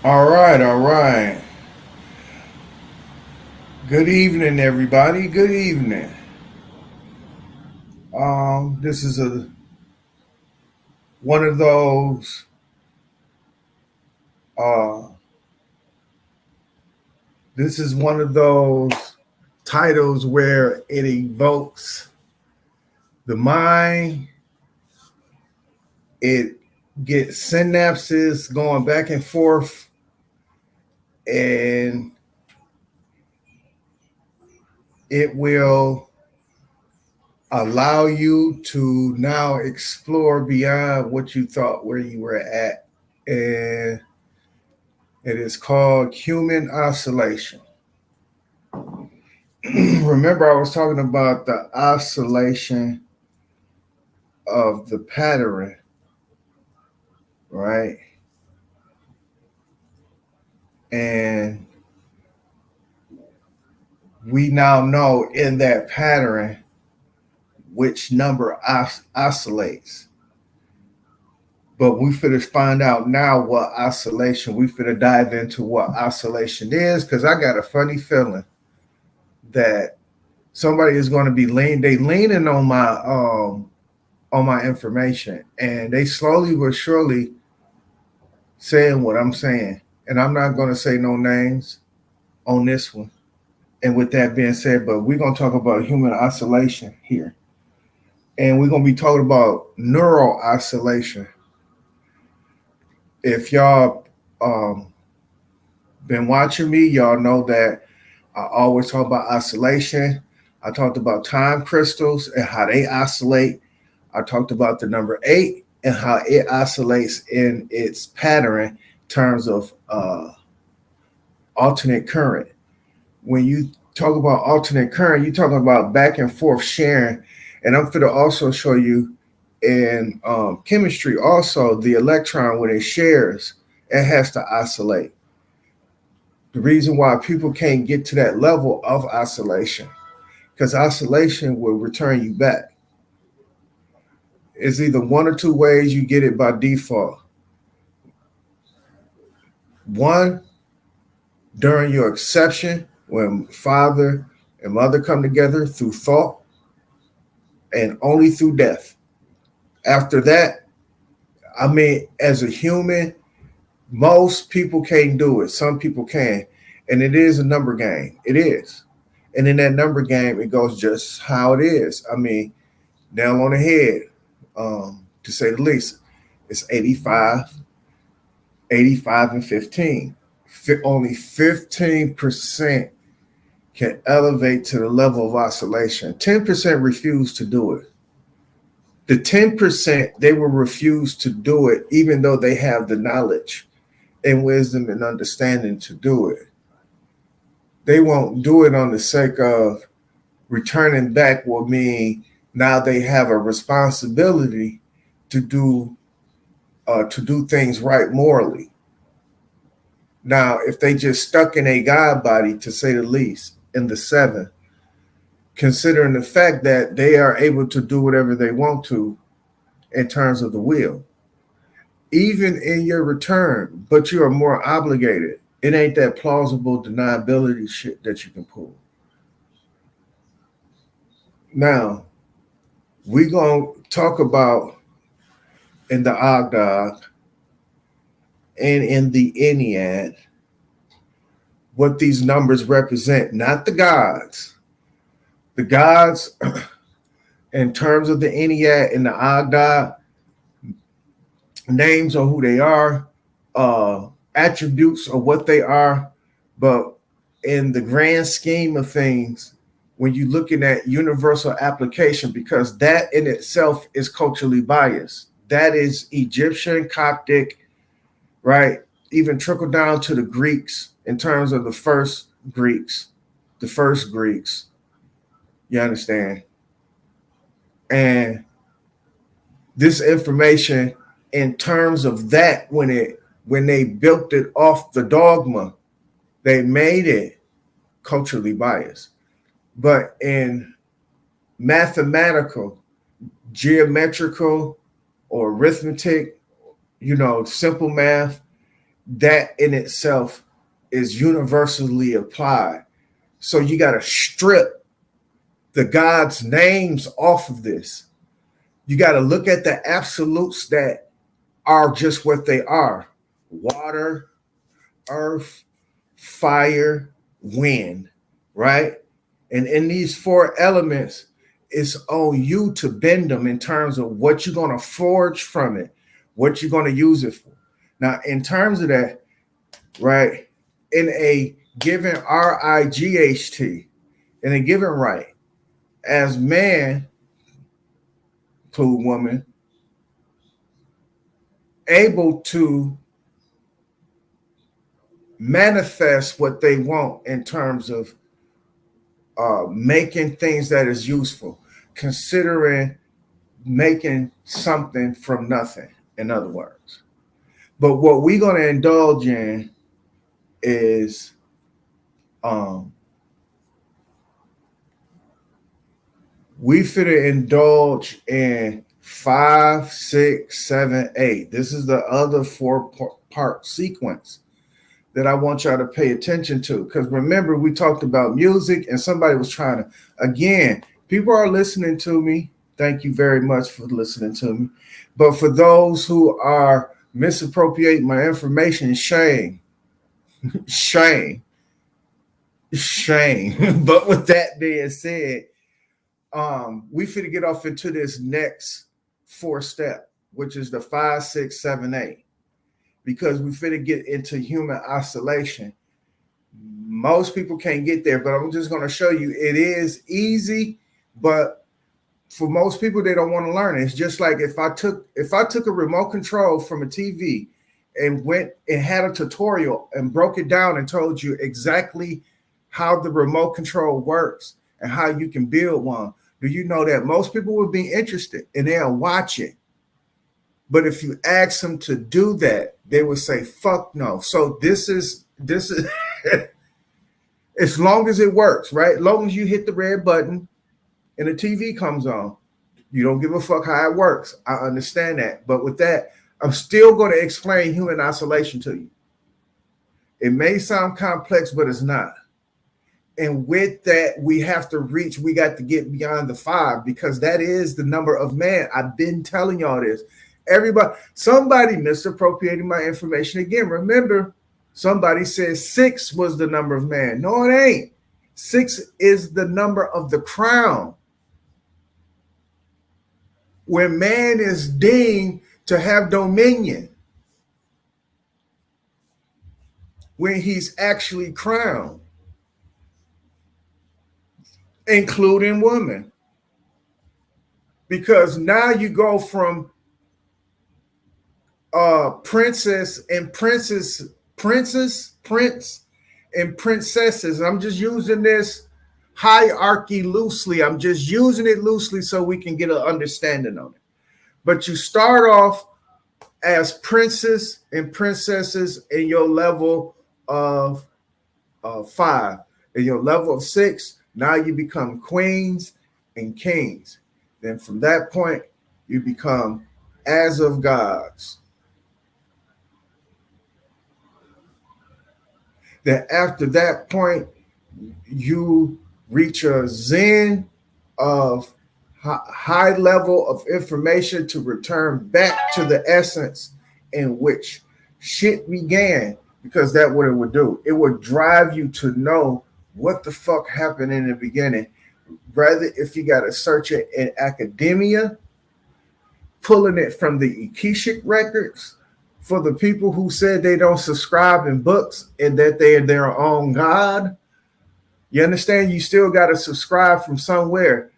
All right, all right. Good evening, everybody. Good evening. This is a one of those. Uh, this is one of those titles where it evokes the mind. It gets synapses going back and forth, and it will allow you to now explore beyond what you thought where you were at. And it is called human oscillation. Remember, I was talking about the oscillation of the pattern, right? And we now know in that pattern which number oscillates. But we finna find out now what oscillation. We finna dive into what oscillation is, because I got a funny feeling that somebody is going to be leaning on my information, and they slowly but surely saying what I'm saying. And I'm not going to say no names on this one. And with that being said, but we're going to talk about human oscillation here. And we're going to be talking about neural oscillation. If y'all been watching me, y'all know that I always talk about oscillation. I talked about time crystals and how they oscillate. I talked about the number 8 and how it oscillates in its pattern in terms of alternate current. When you talk about alternate current, you're talking about back and forth sharing. And I'm going to also show you in chemistry also the electron, when it shares, it has to oscillate. The reason why people can't get to that level of oscillation, because oscillation will return you back. It's either one or two ways you get it by default. One, during your exception, when father and mother come together through thought, and only through death. After that, I mean, as a human, most people can't do it. Some people can. And it is a number game. It is. And in that number game, it goes just how it is. I mean, nail on the head, to say the least. It's 85, and 15. Only 15% can elevate to the level of oscillation. 10% refuse to do it. The 10%, they will refuse to do it even though they have the knowledge. and wisdom and understanding to do it. They won't do it on the sake of returning back will mean now they have a responsibility to do things right morally. Now, if they just stuck in a God body, to say the least, in the seven, considering the fact that they are able to do whatever they want to in terms of the will, even in your return, but you are more obligated. It ain't that plausible deniability shit that you can pull. Now, we're going to talk about in the Ogdog and in the Ennead what these numbers represent, not the gods. The gods, in terms of the Ennead and the Ogdog, names are who they are, attributes are what they are, but in the grand scheme of things, when you're looking at universal application, because that in itself is culturally biased. That is Egyptian, Coptic, right? Even trickle down to the Greeks in terms of the first Greeks. You understand? And this information, in terms of that, when they built it off the dogma, they made it culturally biased. But in mathematical, geometrical, or arithmetic, simple math, that in itself is universally applied. So you got to strip the gods' names off of this. You got to look at the absolutes that are just what they are: water, earth, fire, wind, right? And in these four elements, it's on you to bend them in terms of what you're going to forge from it, what you're going to use it for. Now, in terms of that, right, in a given RIGHT, in a given right, as man, include woman, able to manifest what they want in terms of making things that is useful, considering making something from nothing, in other words. But what we're going to indulge in is we finna indulge in 5, 6, 7, 8. This is the other four-part sequence that I want y'all to pay attention to. Because remember, we talked about music and somebody was trying to, again, people are listening to me. Thank you very much for listening to me. But for those who are misappropriating my information, shame. Shame. Shame. But with that being said, we finna get off into this next 4-step, which is the 5, 6, 7, 8. Because we finna get into human oscillation. Most people can't get there, but I'm just gonna show you it is easy, but for most people, they don't want to learn it. It's just like if I took a remote control from a TV and went and had a tutorial and broke it down and told you exactly how the remote control works and how you can build one, do you know that most people would be interested and they'll watch it? But if you ask them to do that, they would say, fuck no. So this is as long as it works, right? As long as you hit the red button and the TV comes on, you don't give a fuck how it works. I understand that. But with that, I'm still going to explain human oscillation to you. It may sound complex, but it's not. And with that, we got to get beyond the 5 because that is the number of man. I've been telling y'all this. Somebody misappropriated my information again. Remember, somebody said 6 was the number of man. No, it ain't. 6 is the number of the crown. When man is deemed to have dominion, when he's actually crowned, including women. Because now you go from princess and princess prince, and princesses. I'm just using this hierarchy loosely. I'm just using it loosely so we can get an understanding on it. But you start off as princes and princesses in your level of 5. In your level of 6, now you become queens and kings. Then from that point, you become as of gods. Then after that point, you reach a zen of high level of information to return back to the essence in which shit began, because that's what it would do. It would drive you to know what the fuck happened in the beginning. Rather, if you got to search it in academia, pulling it from the Akashic records, for the people who said they don't subscribe in books and that they are their own God, you understand? You still got to subscribe from somewhere.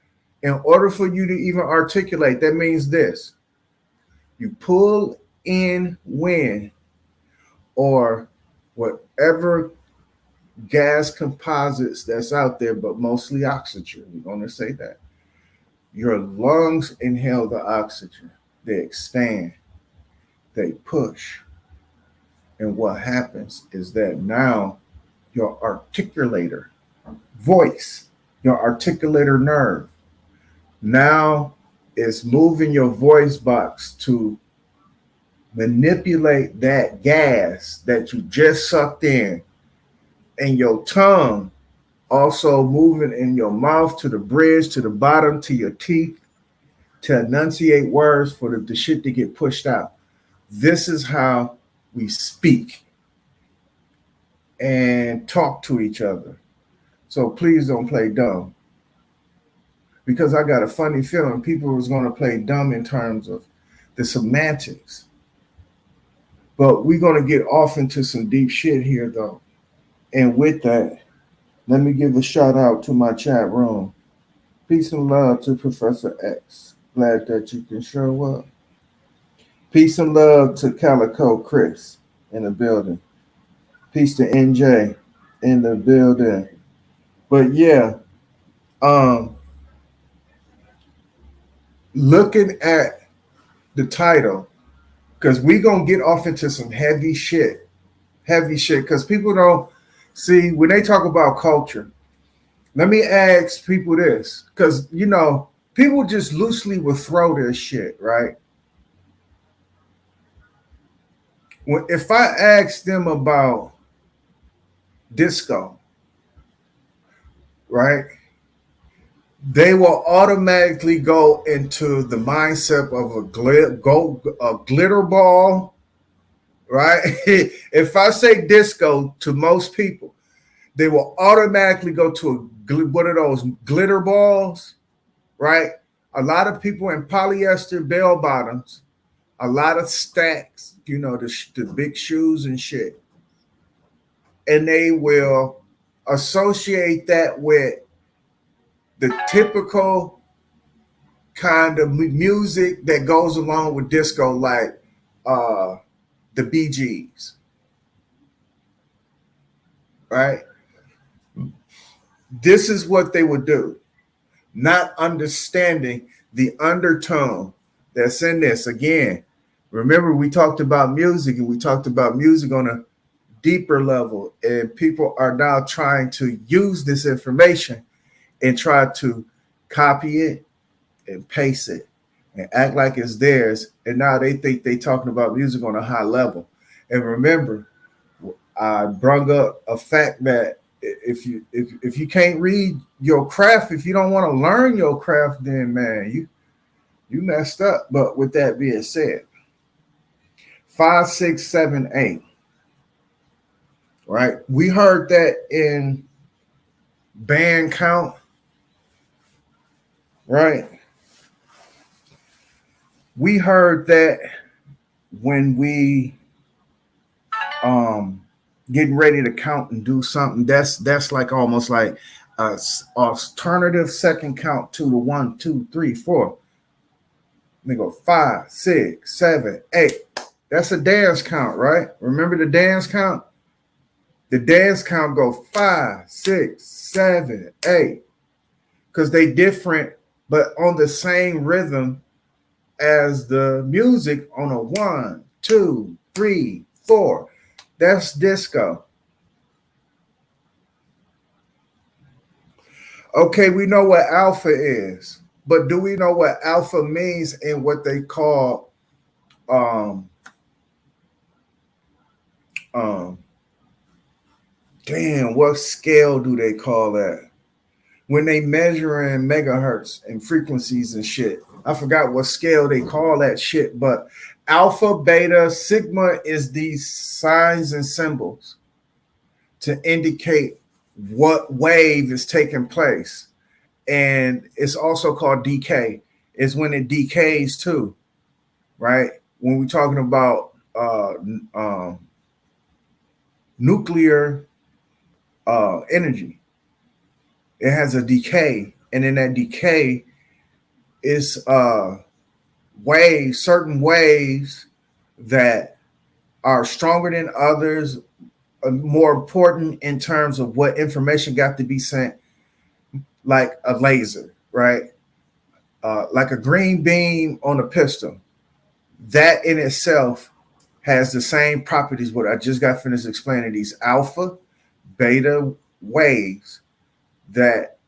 In order for you to even articulate, that means this. You pull in wind or whatever gas composites that's out there, but mostly oxygen. We're going to say that. Your lungs inhale the oxygen. They expand. They push. And what happens is that now your articulator voice, your articulator nerve, now is moving your voice box to manipulate that gas that you just sucked in, and your tongue also moving in your mouth to the bridge, to the bottom, to your teeth, to enunciate words for the shit to get pushed out. This is how we speak and talk to each other. So please don't play dumb, because I got a funny feeling people was going to play dumb in terms of the semantics. But we're going to get off into some deep shit here, though. And with that, let me give a shout out to my chat room. Peace and love to Professor X. Glad that you can show up. Peace and love to Calico Chris in the building. Peace to NJ in the building. But yeah, looking at the title, because we're going to get off into some heavy shit, because people don't see, when they talk about culture, let me ask people this, because, you know, people just loosely will throw their shit, right? If I ask them about disco, right, they will automatically go into the mindset of a glitter ball, right? If I say disco to most people, they will automatically go to one of those glitter balls, right? A lot of people in polyester bell bottoms, a lot of stacks, you know, the big shoes and shit. And they will associate that with the typical kind of music that goes along with disco, like the Bee Gees, right? This is what they would do, not understanding the undertone that's in this. Again, remember we talked about music, and we talked about music on a deeper level, and people are now trying to use this information and try to copy it and paste it and act like it's theirs. And now they think they're talking about music on a high level. And remember, I brought up a fact that if you can't read your craft, if you don't want to learn your craft, then man, you messed up. But with that being said, 5, 6, 7, 8. Right? We heard that in band count, right? We heard that when we getting ready to count and do something. That's like almost like a alternative second count to the 1, 2, 3, 4. They go 5, 6, 7, 8. That's a dance count, right? Remember the dance count? The dance count go 5, 6, 7, 8, because they different, but on the same rhythm as the music on a 1, 2, 3, 4. That's disco. Okay, we know what alpha is, but do we know what alpha means in what they call um damn, what scale do they call that? When they measure in megahertz and frequencies and shit. I forgot what scale they call that shit, but alpha, beta, sigma is these signs and symbols to indicate what wave is taking place. And it's also called decay. It's when it decays too, right? When we're talking about nuclear energy, it has a decay, and in that decay is waves, certain waves that are stronger than others, more important in terms of what information got to be sent, like a laser, right? Like a green beam on a pistol. That in itself has the same properties. What I just got finished explaining, these alpha, beta waves that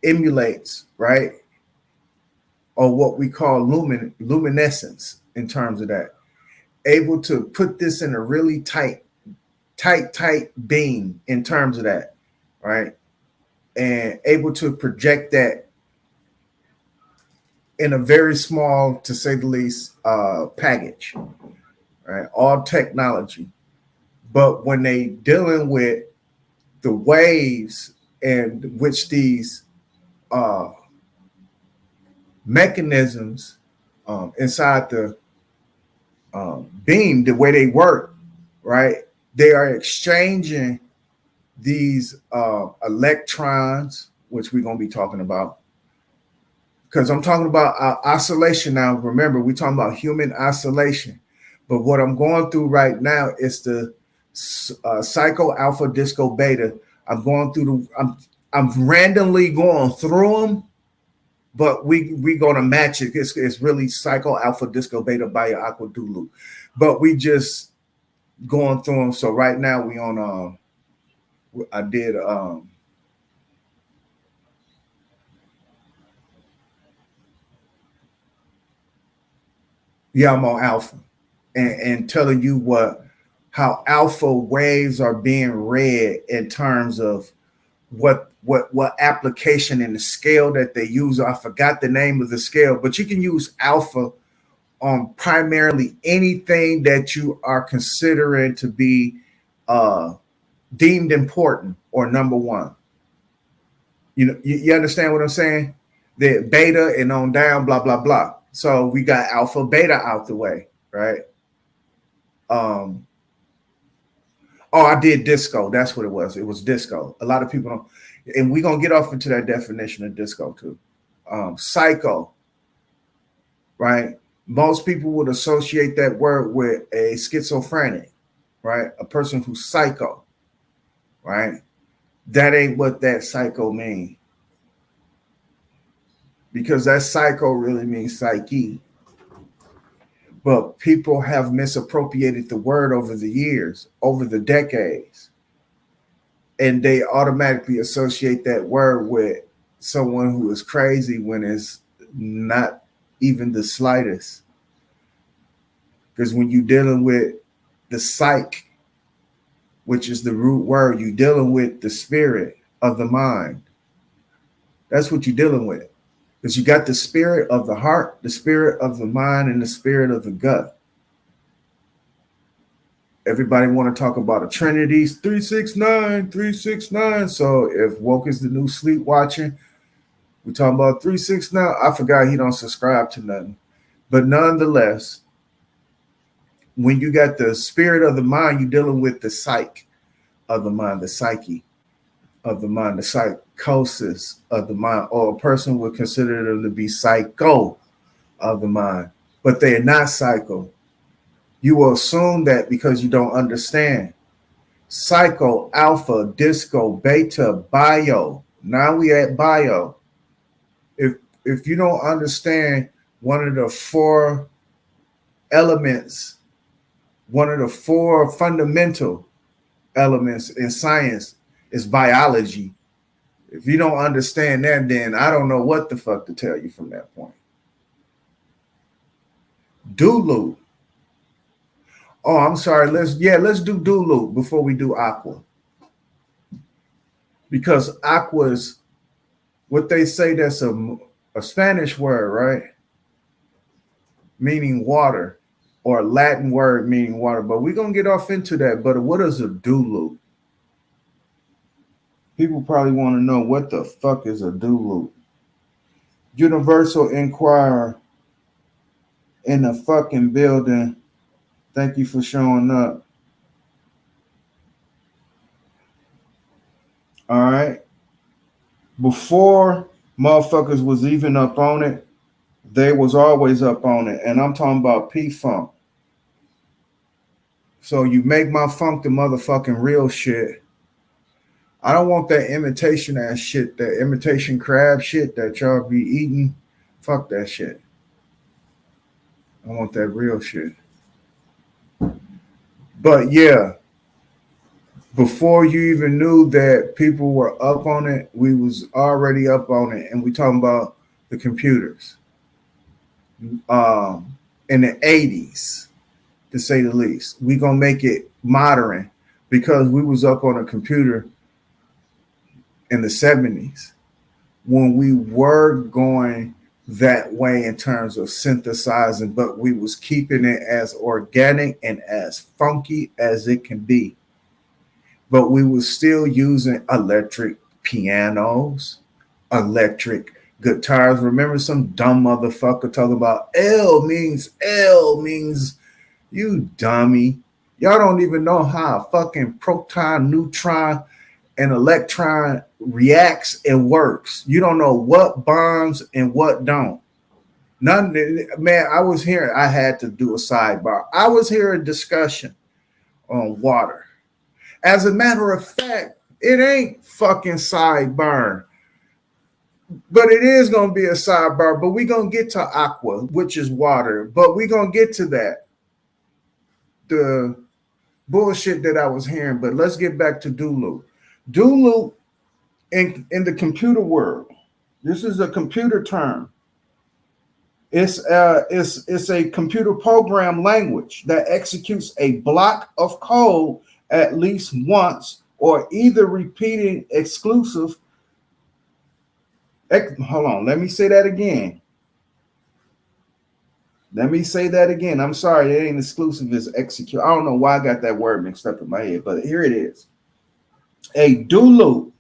emulates, right? Or what we call luminescence in terms of that. Able to put this in a really tight beam in terms of that, right? And able to project that in a very small, to say the least, package, right? All technology. But when they dealing with the waves and which these mechanisms inside the beam, the way they work, right? They are exchanging these electrons, which we're going to be talking about. Because I'm talking about oscillation now. Remember, we're talking about human oscillation. But what I'm going through right now is the Psychoalphadiscobeta. I'm going through I'm randomly going through them, but we going to match it. It's really Psychoalphadiscobetabioaquadoloop. But we just going through them. So right now we on I did yeah, I'm on alpha and telling you how alpha waves are being read in terms of what application and the scale that they use. I forgot the name of the scale, but you can use alpha on primarily anything that you are considering to be deemed important or number one. You know, you understand what I'm saying? The beta and on down, blah blah blah. So we got alpha, beta out the way, right? Oh, I did disco. That's what it was. It was disco. A lot of people don't, and we're gonna get off into that definition of disco too. Psycho, right? Most people would associate that word with a schizophrenic, right? A person who's psycho, right? That ain't what that psycho means. Because that psycho really means psyche. But people have misappropriated the word over the years, over the decades. And they automatically associate that word with someone who is crazy when it's not even the slightest. Because when you're dealing with the psyche, which is the root word, you're dealing with the spirit of the mind. That's what you're dealing with. Because you got the spirit of the heart, the spirit of the mind, and the spirit of the gut. Everybody want to talk about a Trinity, 369, 369. So if woke is the new sleep watching, we talking about 369. I forgot he don't subscribe to nothing. But nonetheless, when you got the spirit of the mind, you're dealing with the psyche of the mind, the psyche of the mind, the psychosis of the mind, or a person would consider them to be psycho of the mind, but they are not psycho. You will assume that because you don't understand. Psycho, alpha, disco, beta, bio. Now we at bio. If you don't understand one of the four elements, one of the four fundamental elements in science is biology. If you don't understand that, then I don't know what the fuck to tell you from that point. Do loop. Oh, I'm sorry. Let's do loop before we do aqua. Because aqua is what they say, that's a Spanish word, right? Meaning water, or a Latin word meaning water. But we're gonna get off into that. But what is a do loop? People probably want to know what the fuck is a do loop. Universal Inquirer in the fucking building. Thank you for showing up. All right. Before motherfuckers was even up on it, they was always up on it. And I'm talking about P-Funk. So you make my funk the motherfucking real shit. I don't want that imitation ass shit, that imitation crab shit that y'all be eating. Fuck that shit. I want that real shit. But yeah, before you even knew that people were up on it, we was already up on it. And we talking about the computers. In the 80s, to say the least. We gonna make it modern because we was up on a computer in the 70s when we were going that way in terms of synthesizing, but we was keeping it as organic and as funky as it can be. But we was still using electric pianos, electric guitars. Remember some dumb motherfucker talking about L means you dummy. Y'all don't even know how a fucking proton, neutron, and electron reacts and works. You don't know what bonds and what don't. None, man, I had to do a sidebar. I was hearing a discussion on water. As a matter of fact, it ain't fucking sidebar. But it is going to be a sidebar. But we're going to get to aqua, which is water. But we're going to get to that. The bullshit that I was hearing. But let's get back to do loop. Do loop in the computer world. This is a computer term. It's a computer program language that executes a block of code at least once, or either repeating exclusive. Hold on, let me say that again. I'm sorry, it ain't exclusive, it's execute. I don't know why I got that word mixed up in my head, but here it is. A do loop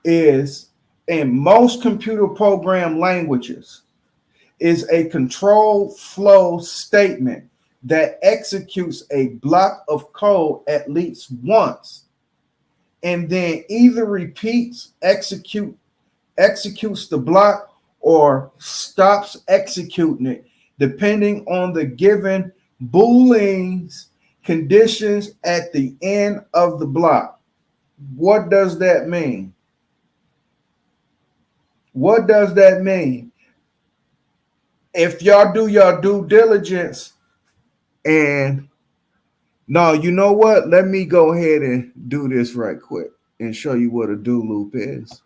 is, in most computer program languages, is a control flow statement that executes a block of code at least once, and then either executes the block or stops executing it, depending on the given Boolean conditions at the end of the block. What does that mean? What does that mean? If y'all do your due diligence, and no, you know what? Let me go ahead and do this right quick and show you what a do loop is.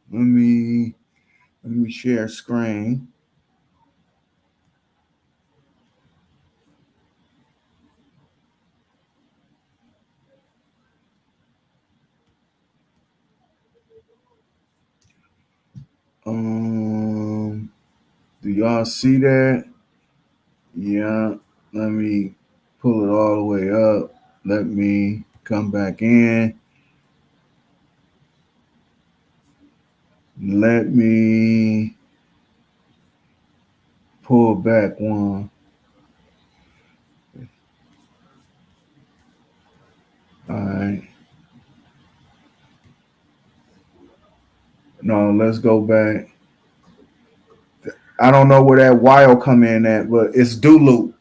Let me share screen. Do y'all see that? Yeah. Let me pull it all the way up. Let me come back in. Let me pull back one. All right. No, let's go back. I don't know where that while come in at, but it's do loop.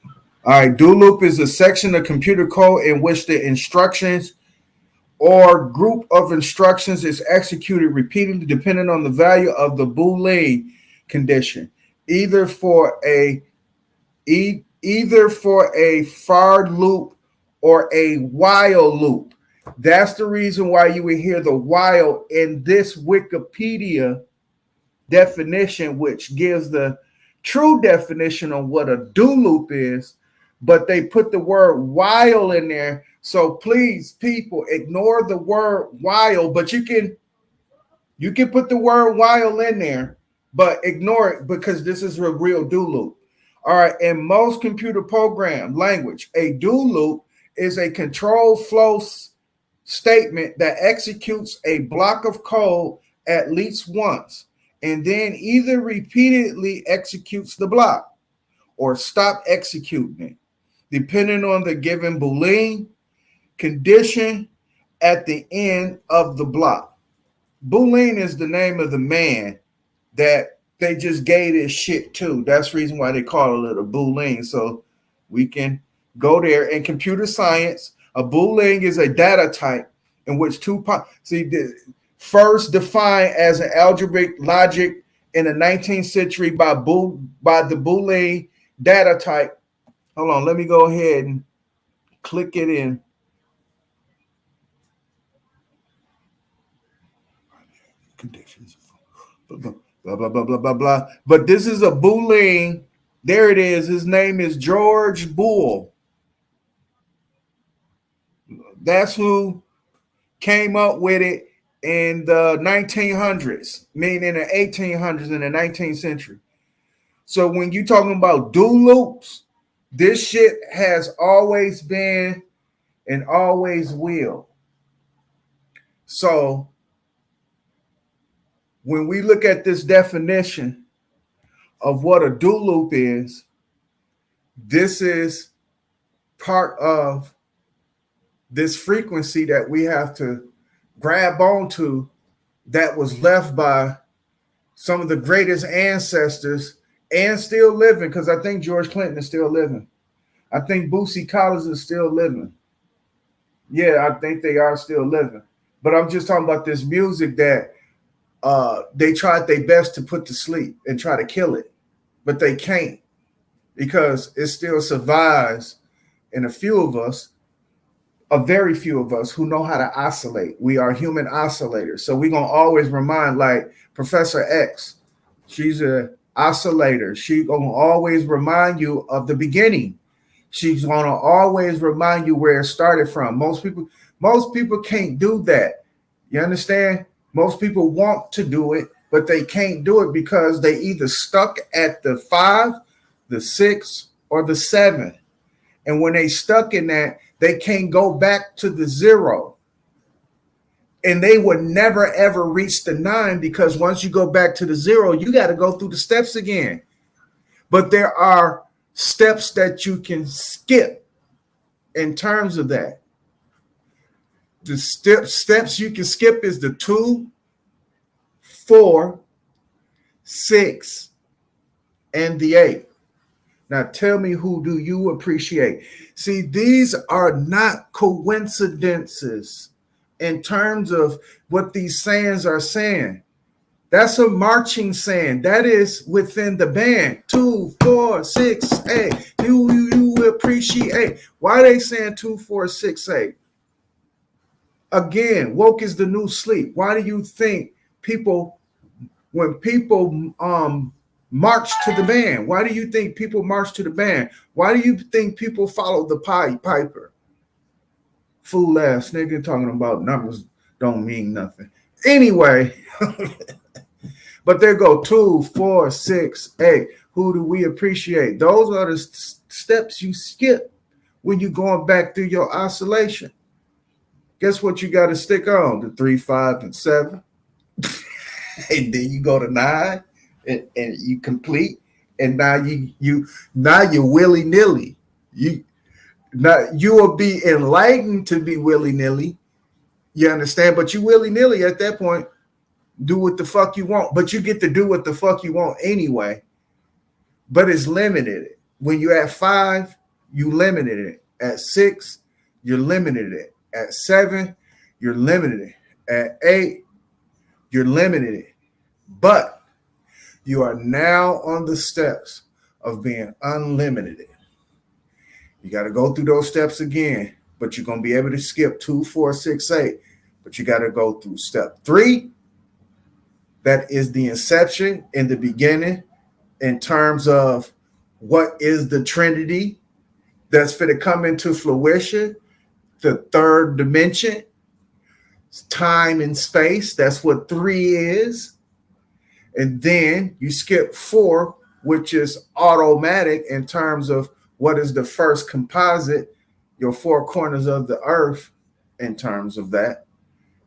All right, do loop is a section of computer code in which the instructions or group of instructions is executed repeatedly depending on the value of the Boolean condition, either for a for loop or a while loop. That's the reason why you would hear the while in this Wikipedia definition, which gives the true definition on what a do loop is, but they put the word while in there. So please, people, ignore the word while, but you can put the word while in there, but ignore it because this is a real do loop. All right, in most computer program language, a do loop is a control flow statement that executes a block of code at least once and then either repeatedly executes the block or stop executing it, depending on the given Boolean condition at the end of the block. Boolean is the name of the man that they just gave this shit to. That's the reason why they call it a Boolean. So we can go there. In computer science, a Boolean is a data type in which first defined as an algebraic logic in the 19th century by the Boolean data type. Hold on, let me go ahead and click it in. Conditions. Blah, blah, blah, blah, blah, blah, blah. But this is a Boolean. There it is. His name is George Boole. That's who came up with it in the 1900s, meaning the 1800s and the 19th century. So when you're talking about do loops, this shit has always been and always will. So when we look at this definition of what a do loop is, this is part of this frequency that we have to grab onto that was left by some of the greatest ancestors and still living, because I think George Clinton is still living. I think Boosie Collins is still living. Yeah, I think they are still living. But I'm just talking about this music that they tried their best to put to sleep and try to kill it, but they can't because it still survives in a few of us, a very few of us who know how to oscillate. We are human oscillators. So we're going to always remind, like Professor X, she's an oscillator. She's going to always remind you of the beginning. She's going to always remind you where it started from. Most people can't do that. You understand? Most people want to do it, but they can't do it because they either stuck at the 5, the 6, or the 7. And when they stuck in that, they can't go back to the 0. And they would never, ever reach the 9 because once you go back to the 0, you got to go through the steps again. But there are steps that you can skip in terms of that. The steps you can skip is the 2, 4, 6, and the 8. Now tell me, who do you appreciate? See, these are not coincidences in terms of what these sayings are saying. That's a marching saying. That is within the band. 2, 4, 6, 8. Do you appreciate? Why are they saying 2, 4, 6, 8? Again, woke is the new sleep. Why do you think when people march to the band? Why do you think people march to the band? Why do you think people follow the piper? Fool ass nigga talking about numbers don't mean nothing. Anyway, but there go 2, 4, 6, 8. Who do we appreciate? Those are the steps you skip when you're going back through your oscillation. Guess what you got to stick on? The 3, 5, and 7. And then you go to 9 and you complete. and now you're willy-nilly. You will be enlightened to be willy-nilly. You understand? But you willy-nilly at that point, do what the fuck you want. But you get to do what the fuck you want anyway. But it's limited. When you're at 5, you limited it. At 6, you're limited it. At 7, you're limited it. At 8, you're limited it. But you are now on the steps of being unlimited. You got to go through those steps again, but you're going to be able to skip 2, 4, 6, 8. But you got to go through step 3. That is the inception in the beginning in terms of what is the Trinity that's going to come into fruition, the third dimension, time and space. That's what 3 is. And then you skip 4, which is automatic in terms of what is the first composite, your 4 corners of the earth in terms of that.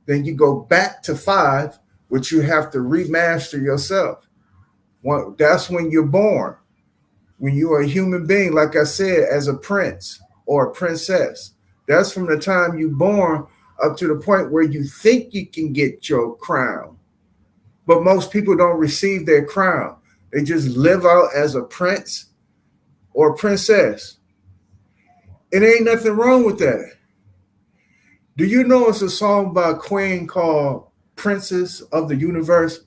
Then you go back to 5, which you have to remaster yourself. That's when you're born. When you are a human being, like I said, as a prince or a princess. That's from the time you're born up to the point where you think you can get your crown. But most people don't receive their crown. They just live out as a prince or a princess. It ain't nothing wrong with that. Do you know it's a song by Queen called Princess of the Universe?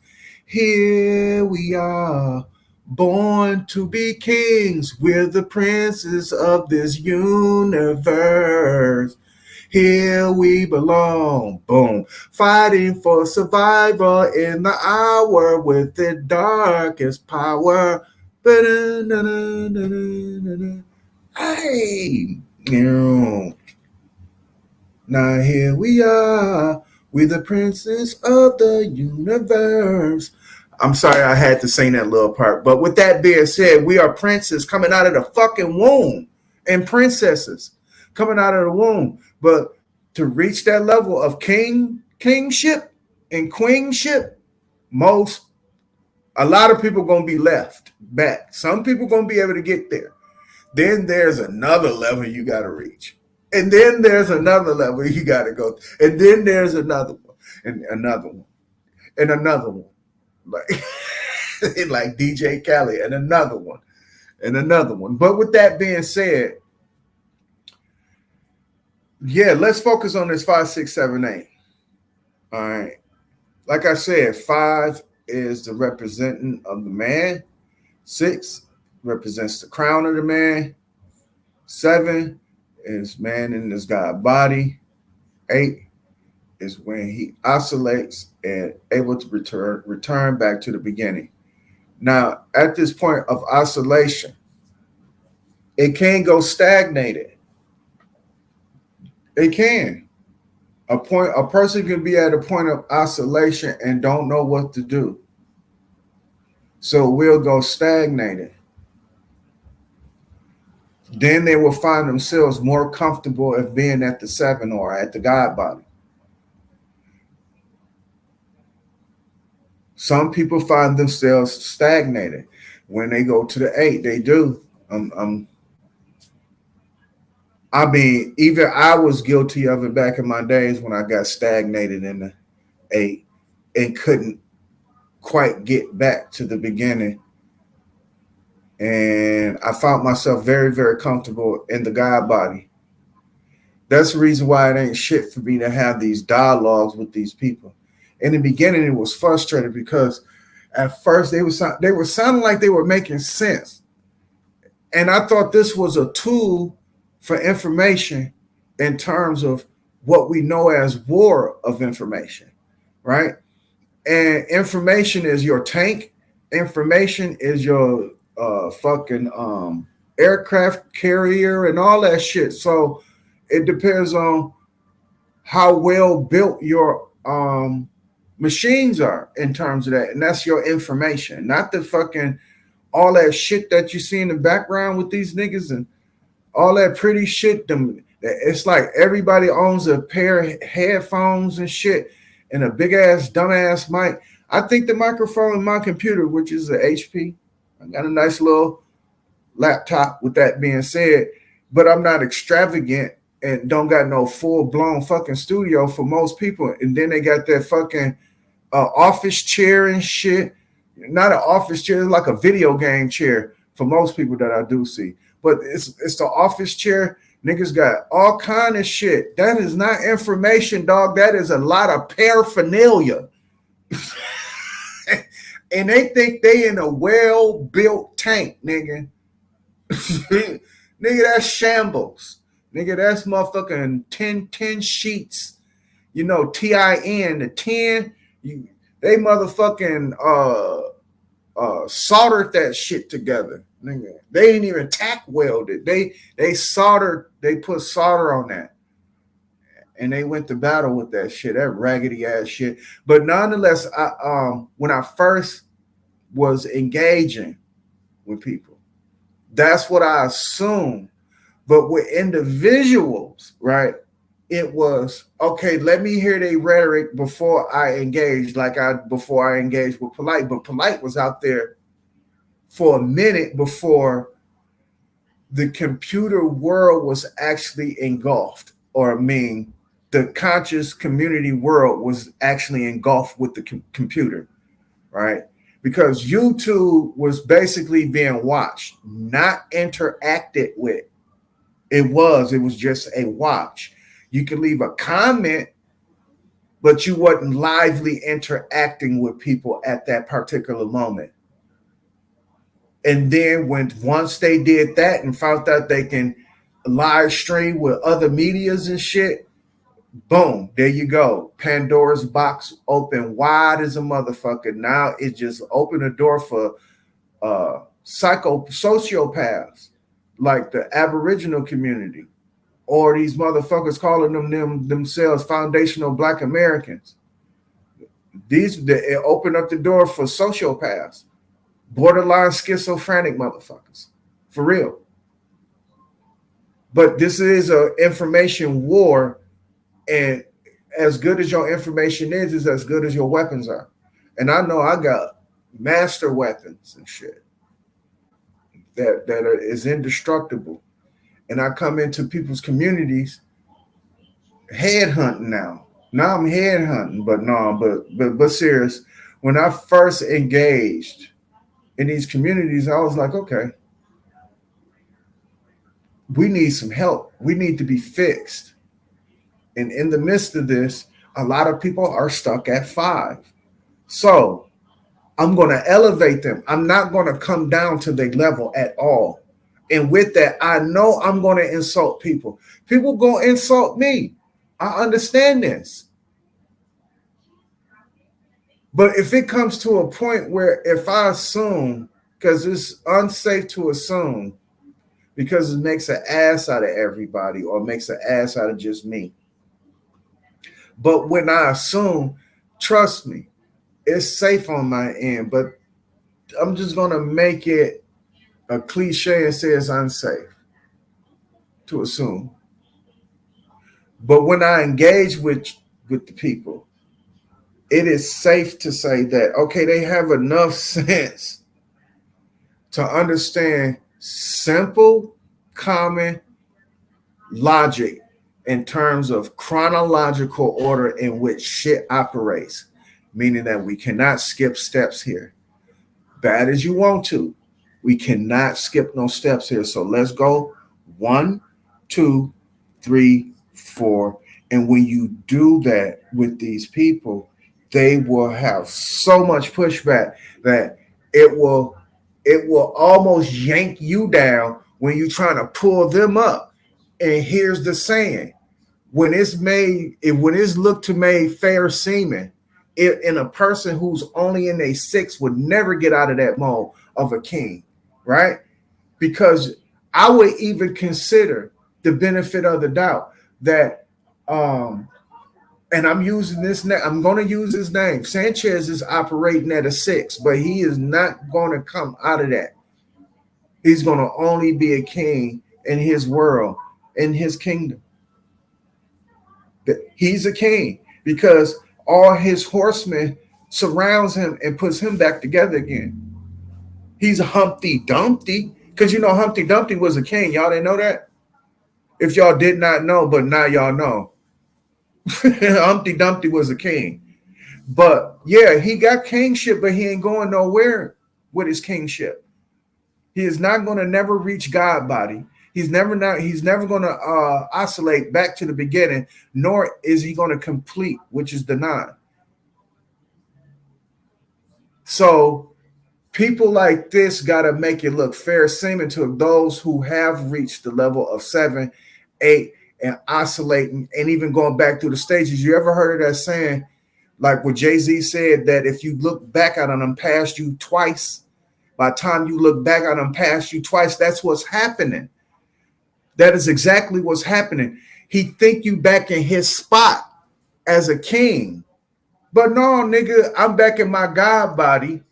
Here we are, born to be kings. We're the princes of this universe. Here we belong, boom, fighting for survival in the hour with the darkest power. Hey, now here we are, we're the princes of the universe. I'm sorry I had to sing that little part. But with that being said, we are princes coming out of the fucking womb and princesses coming out of the womb. But to reach that level of kingship and queenship, a lot of people going to be left back. Some people going to be able to get there. Then there's another level you got to reach. And then there's another level you got to go. And then there's another one and another one and another one. Like DJ Khaled, and another one and another one. But with that being said, yeah, let's focus on this 5, 6, 7, 8. All right. Like I said, 5 is the representing of the man. 6 represents the crown of the man. 7 is man in his God body. 8 is when he oscillates and able to return back to the beginning. Now, at this point of oscillation, it can go stagnated. It can. A person can be at a point of oscillation and don't know what to do. So we'll go stagnated. Then they will find themselves more comfortable of being at the 7 or at the God body. Some people find themselves stagnated. When they go to the 8, they do. I mean, even I was guilty of it back in my days when I got stagnated in the 8 and couldn't quite get back to the beginning. And I found myself very, very comfortable in the God body. That's the reason why it ain't shit for me to have these dialogues with these people. In the beginning, it was frustrating because at first they were sounding like they were making sense. And I thought this was a tool for information in terms of what we know as war of information, right? And information is your tank. Information is your fucking aircraft carrier and all that shit. So it depends on how well built your machines are in terms of that. And that's your information, not the fucking all that shit that you see in the background with these niggas and all that pretty shit. It's like everybody owns a pair of headphones and shit and a big ass dumbass mic. I think the microphone in my computer, which is a HP, I got a nice little laptop with that being said, but I'm not extravagant and don't got no full blown fucking studio for most people. And then they got that fucking office chair and shit. Not an office chair, it's like a video game chair for most people that I do see. But it's the office chair. Niggas got all kind of shit. That is not information, dog. That is a lot of paraphernalia. And they think they in a well-built tank, nigga. Nigga, that's shambles. Nigga, that's motherfucking 10 sheets. You know, TIN, the 10, they motherfucking soldered that shit together. Nigga. They ain't even tack welded. They soldered, they put solder on that. And they went to battle with that shit, that raggedy ass shit. But nonetheless, when I first was engaging with people, that's what I assumed. But with individuals, right, it was, okay, let me hear their rhetoric before I engaged, before I engaged with Polite. But Polite was out there for a minute before the computer world was actually engulfed, or the conscious community world was actually engulfed with the computer, right? Because YouTube was basically being watched, not interacted with. It was just a watch. You could leave a comment, but you wasn't lively interacting with people at that particular moment. And then once they did that and found out they can live stream with other medias and shit, boom, there you go. Pandora's box open wide as a motherfucker. Now it just opened a door for sociopaths, like the Aboriginal community, or these motherfuckers calling themselves foundational Black Americans. It opened up the door for sociopaths, borderline schizophrenic motherfuckers, for real. But this is an information war, and as good as your information is as good as your weapons are. And I know I got master weapons and shit that is indestructible. And I come into people's communities headhunting now. Now I'm headhunting, but serious. When I first engaged in these communities, I was like, okay, we need some help. We need to be fixed. And in the midst of this, a lot of people are stuck at 5. So I'm going to elevate them. I'm not going to come down to their level at all. And with that, I know I'm going to insult people. People going to insult me. I understand this. But if it comes to a point where if I assume, because it's unsafe to assume, because it makes an ass out of everybody or makes an ass out of just me. But when I assume, trust me, it's safe on my end, but I'm just going to make it a cliche and say it's unsafe to assume. But when I engage with the people, it is safe to say that, okay, they have enough sense to understand simple, common logic in terms of chronological order in which shit operates, meaning that we cannot skip steps here. Bad as you want to, we cannot skip no steps here. So let's go 1, 2, 3, 4. And when you do that with these people, they will have so much pushback that it will almost yank you down when you're trying to pull them up. And here's the saying: when it's looked to made fair seeming, in a person who's only in a 6 would never get out of that mode of a king, right? Because I would even consider the benefit of the doubt that, and I'm using this name, I'm going to use his name. Sanchez is operating at a 6, but he is not going to come out of that. He's going to only be a king in his world, in his kingdom. He's a king because all his horsemen surrounds him and puts him back together again. He's a Humpty Dumpty. Because you know Humpty Dumpty was a king. Y'all didn't know that? If y'all did not know, but now y'all know. Humpty Dumpty was a king. But yeah, he got kingship, but he ain't going nowhere with his kingship. He is not going to never reach God body. He's never going to oscillate back to the beginning, nor is he going to complete, which is the 9. So people like this got to make it look fair seeming to those who have reached the level of 7, 8, and oscillating and even going back through the stages. You ever heard of that saying, like what Jay-Z said, that if you look back at them past you twice, by the time you look back at them past you twice, that's what's happening. That is exactly what's happening. He think you back in his spot as a king. But no, nigga, I'm back in my God body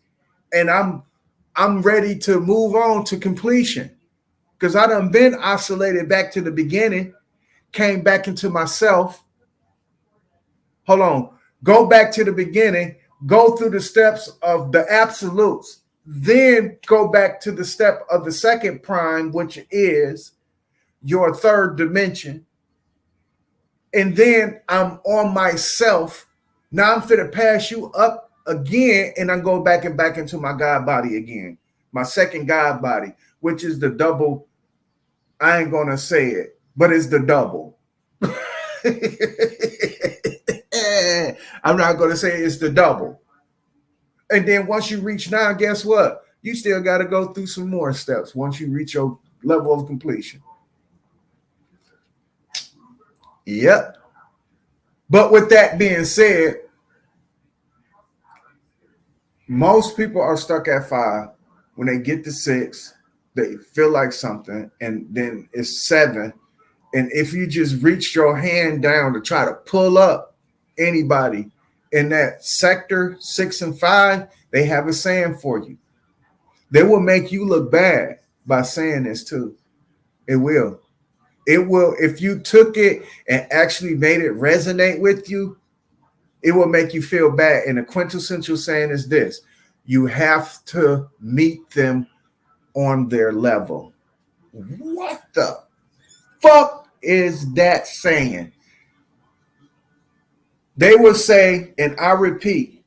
and I'm ready to move on to completion. Because I done been oscillated back to the beginning, came back into myself. Hold on. Go back to the beginning, go through the steps of the absolutes, then go back to the step of the second prime, which is your third dimension. And then I'm on myself. Now I'm finna pass you up again, and I'm going back into my God body again. My second God body, which is the double. I ain't gonna say it, but it's the double. I'm not going to say it's the double. And then once you reach 9, guess what? You still got to go through some more steps once you reach your level of completion. Yep. But with that being said, most people are stuck at 5. When they get to 6, they feel like something, and then it's 7. And if you just reach your hand down to try to pull up anybody in that sector 6 and 5, they have a saying for you. They will make you look bad by saying this too. It will. If you took it and actually made it resonate with you, it will make you feel bad. And the quintessential saying is this: you have to meet them on their level. What the fuck is that saying? They will say, and I repeat,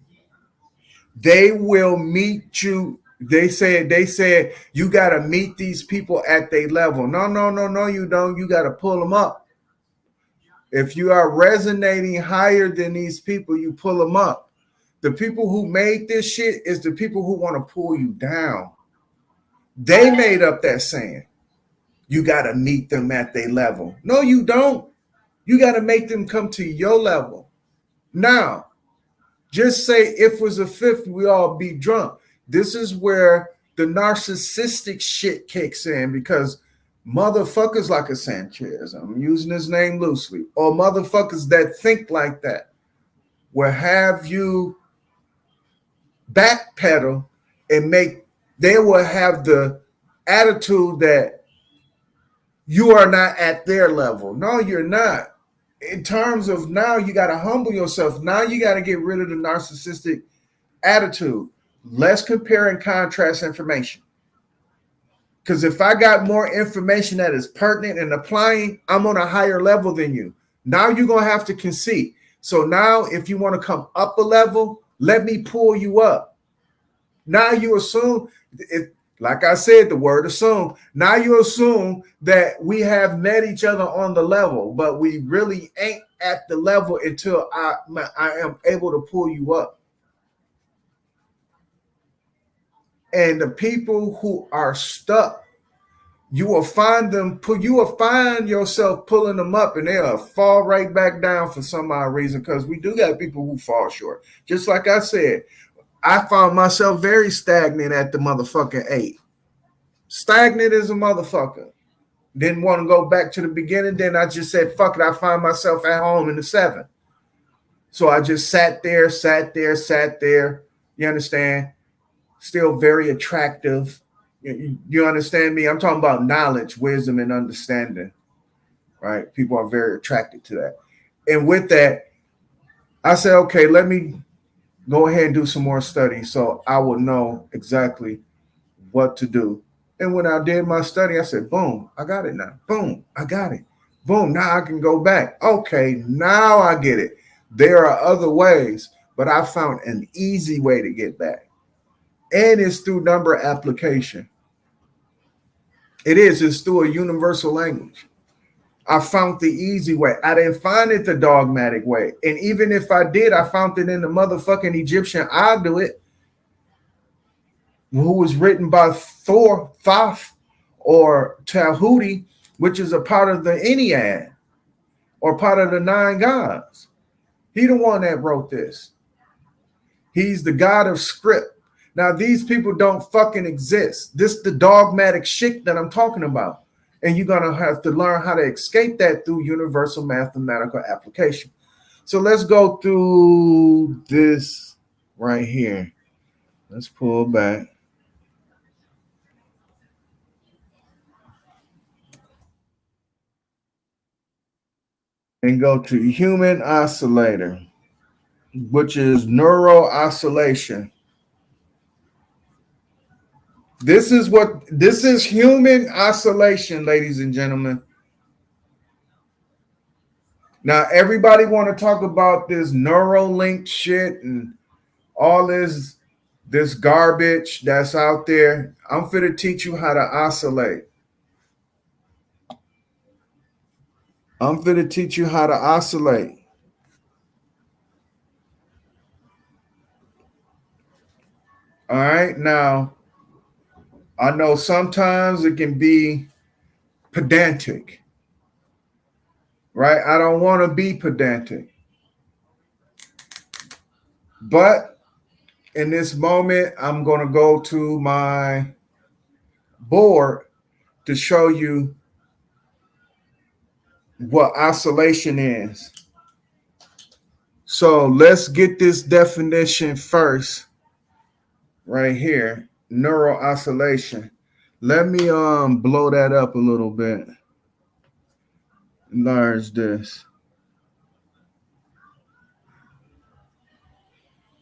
they will meet you. They said you got to meet these people at their level. No, you don't. You got to pull them up. If you are resonating higher than these people, you pull them up. The people who made this shit is the people who want to pull you down. They made up that saying. You got to meet them at their level. No, you don't. You got to make them come to your level. Now, just say if it was a 5th, we all be drunk. This is where the narcissistic shit kicks in, because motherfuckers like a Sanchez, I'm using his name loosely, or motherfuckers that think like that will have you backpedal and they will have the attitude that you are not at their level. No, you're not. In terms of now, you got to humble yourself. Now you got to get rid of the narcissistic attitude. Let's compare and contrast information. Because if I got more information that is pertinent and applying, I'm on a higher level than you. Now you're going to have to concede. So now if you want to come up a level, let me pull you up. Now you assume, like I said, the word assume. Now you assume that we have met each other on the level, but we really ain't at the level until I am able to pull you up. And the people who are stuck, you will find yourself pulling them up, and they'll fall right back down for some odd reason, because we do got people who fall short. Just like I said, I found myself very stagnant at the motherfucking 8. Stagnant as a motherfucker. Didn't want to go back to the beginning. Then I just said, fuck it, I find myself at home in the 7. So I just sat there. You understand? Still very attractive. You understand me? I'm talking about knowledge, wisdom, and understanding. Right? People are very attracted to that. And with that, I said, okay, let me go ahead and do some more study so I will know exactly what to do. And when I did my study, I said, boom, I got it now. Boom, I got it. Boom, now I can go back. Okay, now I get it. There are other ways, but I found an easy way to get back. And it's through number application. It's through a universal language. I found the easy way. I didn't find it the dogmatic way. And even if I did, I found it in the motherfucking Egyptian I'll do it, who was written by Thoth or Tahuti, which is a part of the Ennead or part of the nine gods. He the one that wrote this. He's the god of script. Now, these people don't fucking exist. This is the dogmatic shit that I'm talking about. And you're going to have to learn how to escape that through universal mathematical application. So let's go through this right here. Let's pull back. And go to human oscillator, which is neural oscillation. This is human oscillation, ladies and gentlemen. Now, everybody want to talk about this Neuralink shit and all this garbage that's out there. I'm fit to teach you how to oscillate. I'm fit to teach you how to oscillate. All right. Now, I know sometimes it can be pedantic, right? I don't want to be pedantic. But in this moment, I'm going to go to my board to show you what oscillation is. So let's get this definition first right here. Neural oscillation. Let me blow that up a little bit. Enlarge this.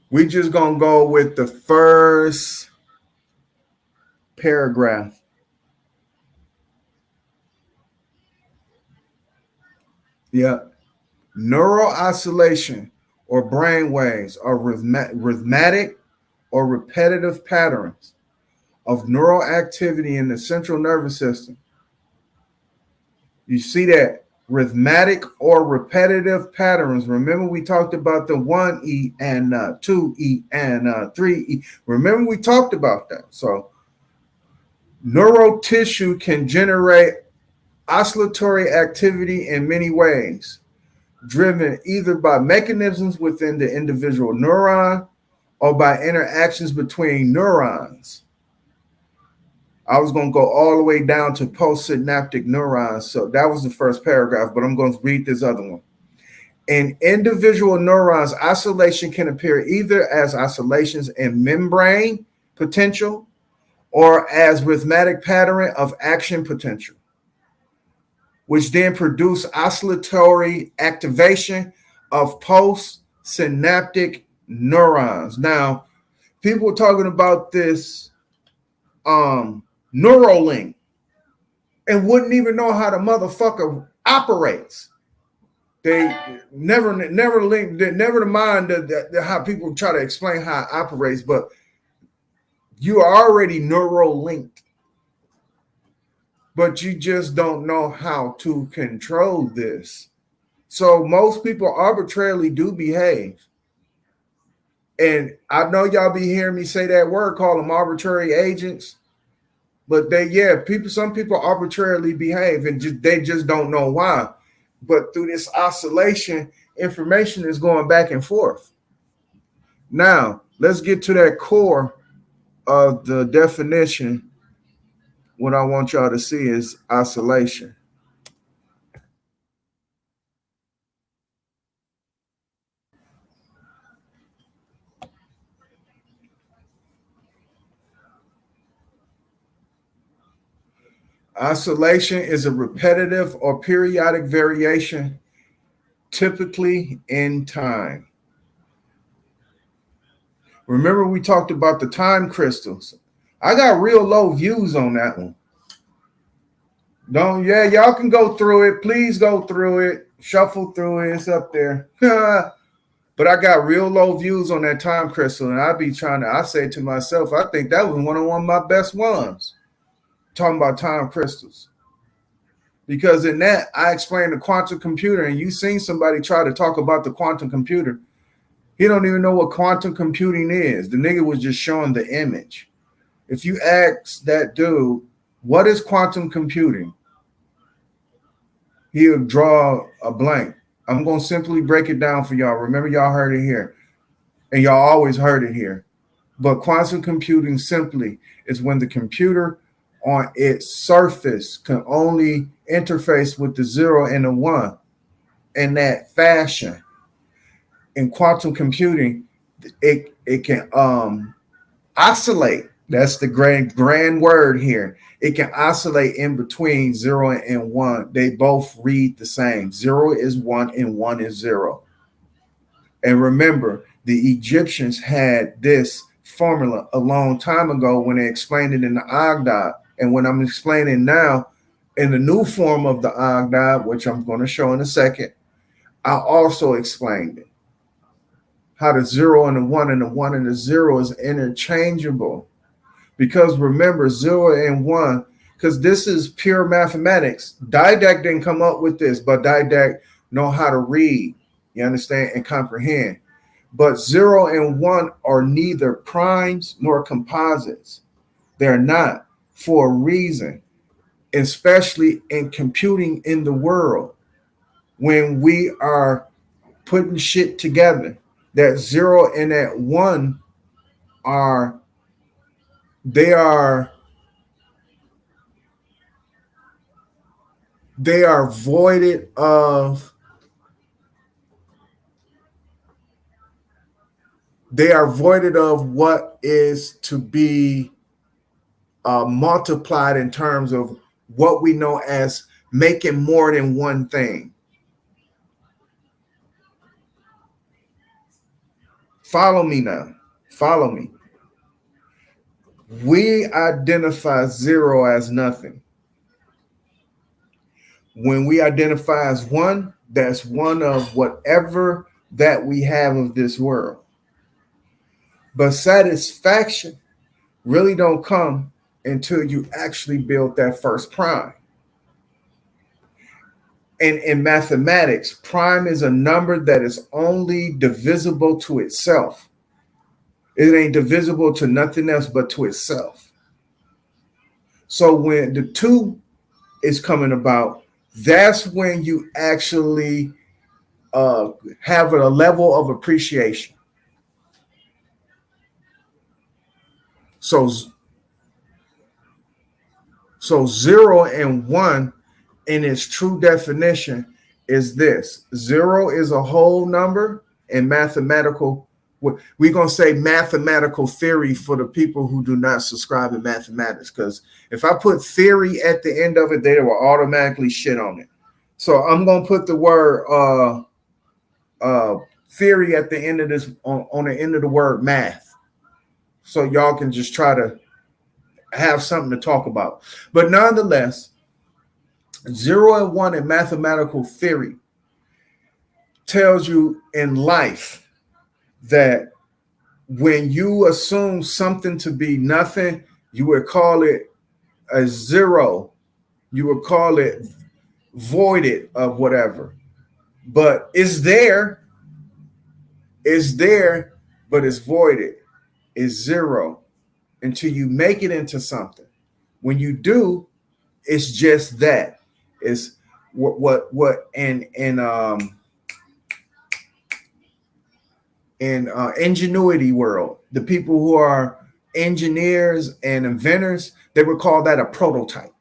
We just gonna go with the first paragraph. Yeah. Neural oscillation or brain waves are rhythmic or repetitive patterns of neural activity in the central nervous system. You see that? Rhythmic or repetitive patterns. Remember, we talked about the 1E and 2E and 3E. Remember, we talked about that. So, neural tissue can generate oscillatory activity in many ways, driven either by mechanisms within the individual neuron or by interactions between neurons. I was going to go all the way down to postsynaptic neurons. So that was the first paragraph, but I'm going to read this other one. In individual neurons, oscillation can appear either as oscillations in membrane potential or as rhythmic pattern of action potential, which then produce oscillatory activation of postsynaptic neurons. Now, people were talking about this Neuralink and wouldn't even know how the motherfucker operates. They never link, never mind how people try to explain how it operates, but you are already neural linked, but you just don't know how to control this. So most people arbitrarily do behave. And I know y'all be hearing me say that word, call them arbitrary agents. But some people arbitrarily behave and they just don't know why. But through this oscillation, information is going back and forth. Now, let's get to that core of the definition. What I want y'all to see is oscillation. Oscillation is a repetitive or periodic variation, typically in time. Remember, we talked about the time crystals. I got real low views on that one. Y'all can go through it. Please go through it. Shuffle through it. It's up there. But I got real low views on that time crystal, and I say to myself, I think that was one of my best ones. Talking about time crystals. Because in that, I explained the quantum computer, and you seen somebody try to talk about the quantum computer. He don't even know what quantum computing is. The nigga was just showing the image. If you ask that dude, what is quantum computing? He'll draw a blank. I'm going to simply break it down for y'all. Remember, y'all heard it here, and y'all always heard it here. But quantum computing simply is when the computer on its surface can only interface with the 0 and the 1 in that fashion. In quantum computing, it can oscillate. That's the grand word here. It can oscillate in between 0 and 1. They both read the same. 0 is 1 and 1 is 0. And remember, the Egyptians had this formula a long time ago when they explained it in the Agdad. And when I'm explaining now in the new form of the Agdad, which I'm going to show in a second, I also explained it. How the 0 and the 1 and the 1 and the 0 is interchangeable. Because remember, 0 and 1, because this is pure mathematics. Didact didn't come up with this, but Didact know how to read, you understand, and comprehend. But 0 and 1 are neither primes nor composites. They're not, for a reason, especially in computing in the world. When we are putting shit together, that 0 and that 1 are voided of what is to be multiplied in terms of what we know as making more than one thing. Follow me now. Follow me. We identify 0 as nothing. When we identify as 1, that's one of whatever that we have of this world. But satisfaction really don't come until you actually build that first prime. And in mathematics, prime is a number that is only divisible to itself. It ain't divisible to nothing else but to itself. So when the 2 is coming about, that's when you actually have a level of appreciation. So 0 and 1 in its true definition is this. 0 is a whole number in mathematical. We're going to say mathematical theory for the people who do not subscribe to mathematics, because if I put theory at the end of it, they will automatically shit on it. So I'm going to put the word theory at the end of this, on the end of the word math, so y'all can just try to have something to talk about. But nonetheless, 0 and 1 in mathematical theory tells you in life that when you assume something to be nothing, you would call it a 0. You would call it voided of whatever. But it's there. It's there, but it's voided. It's 0 until you make it into something. When you do, it's just that. It's what in ingenuity world, the people who are engineers and inventors, they would call that a prototype.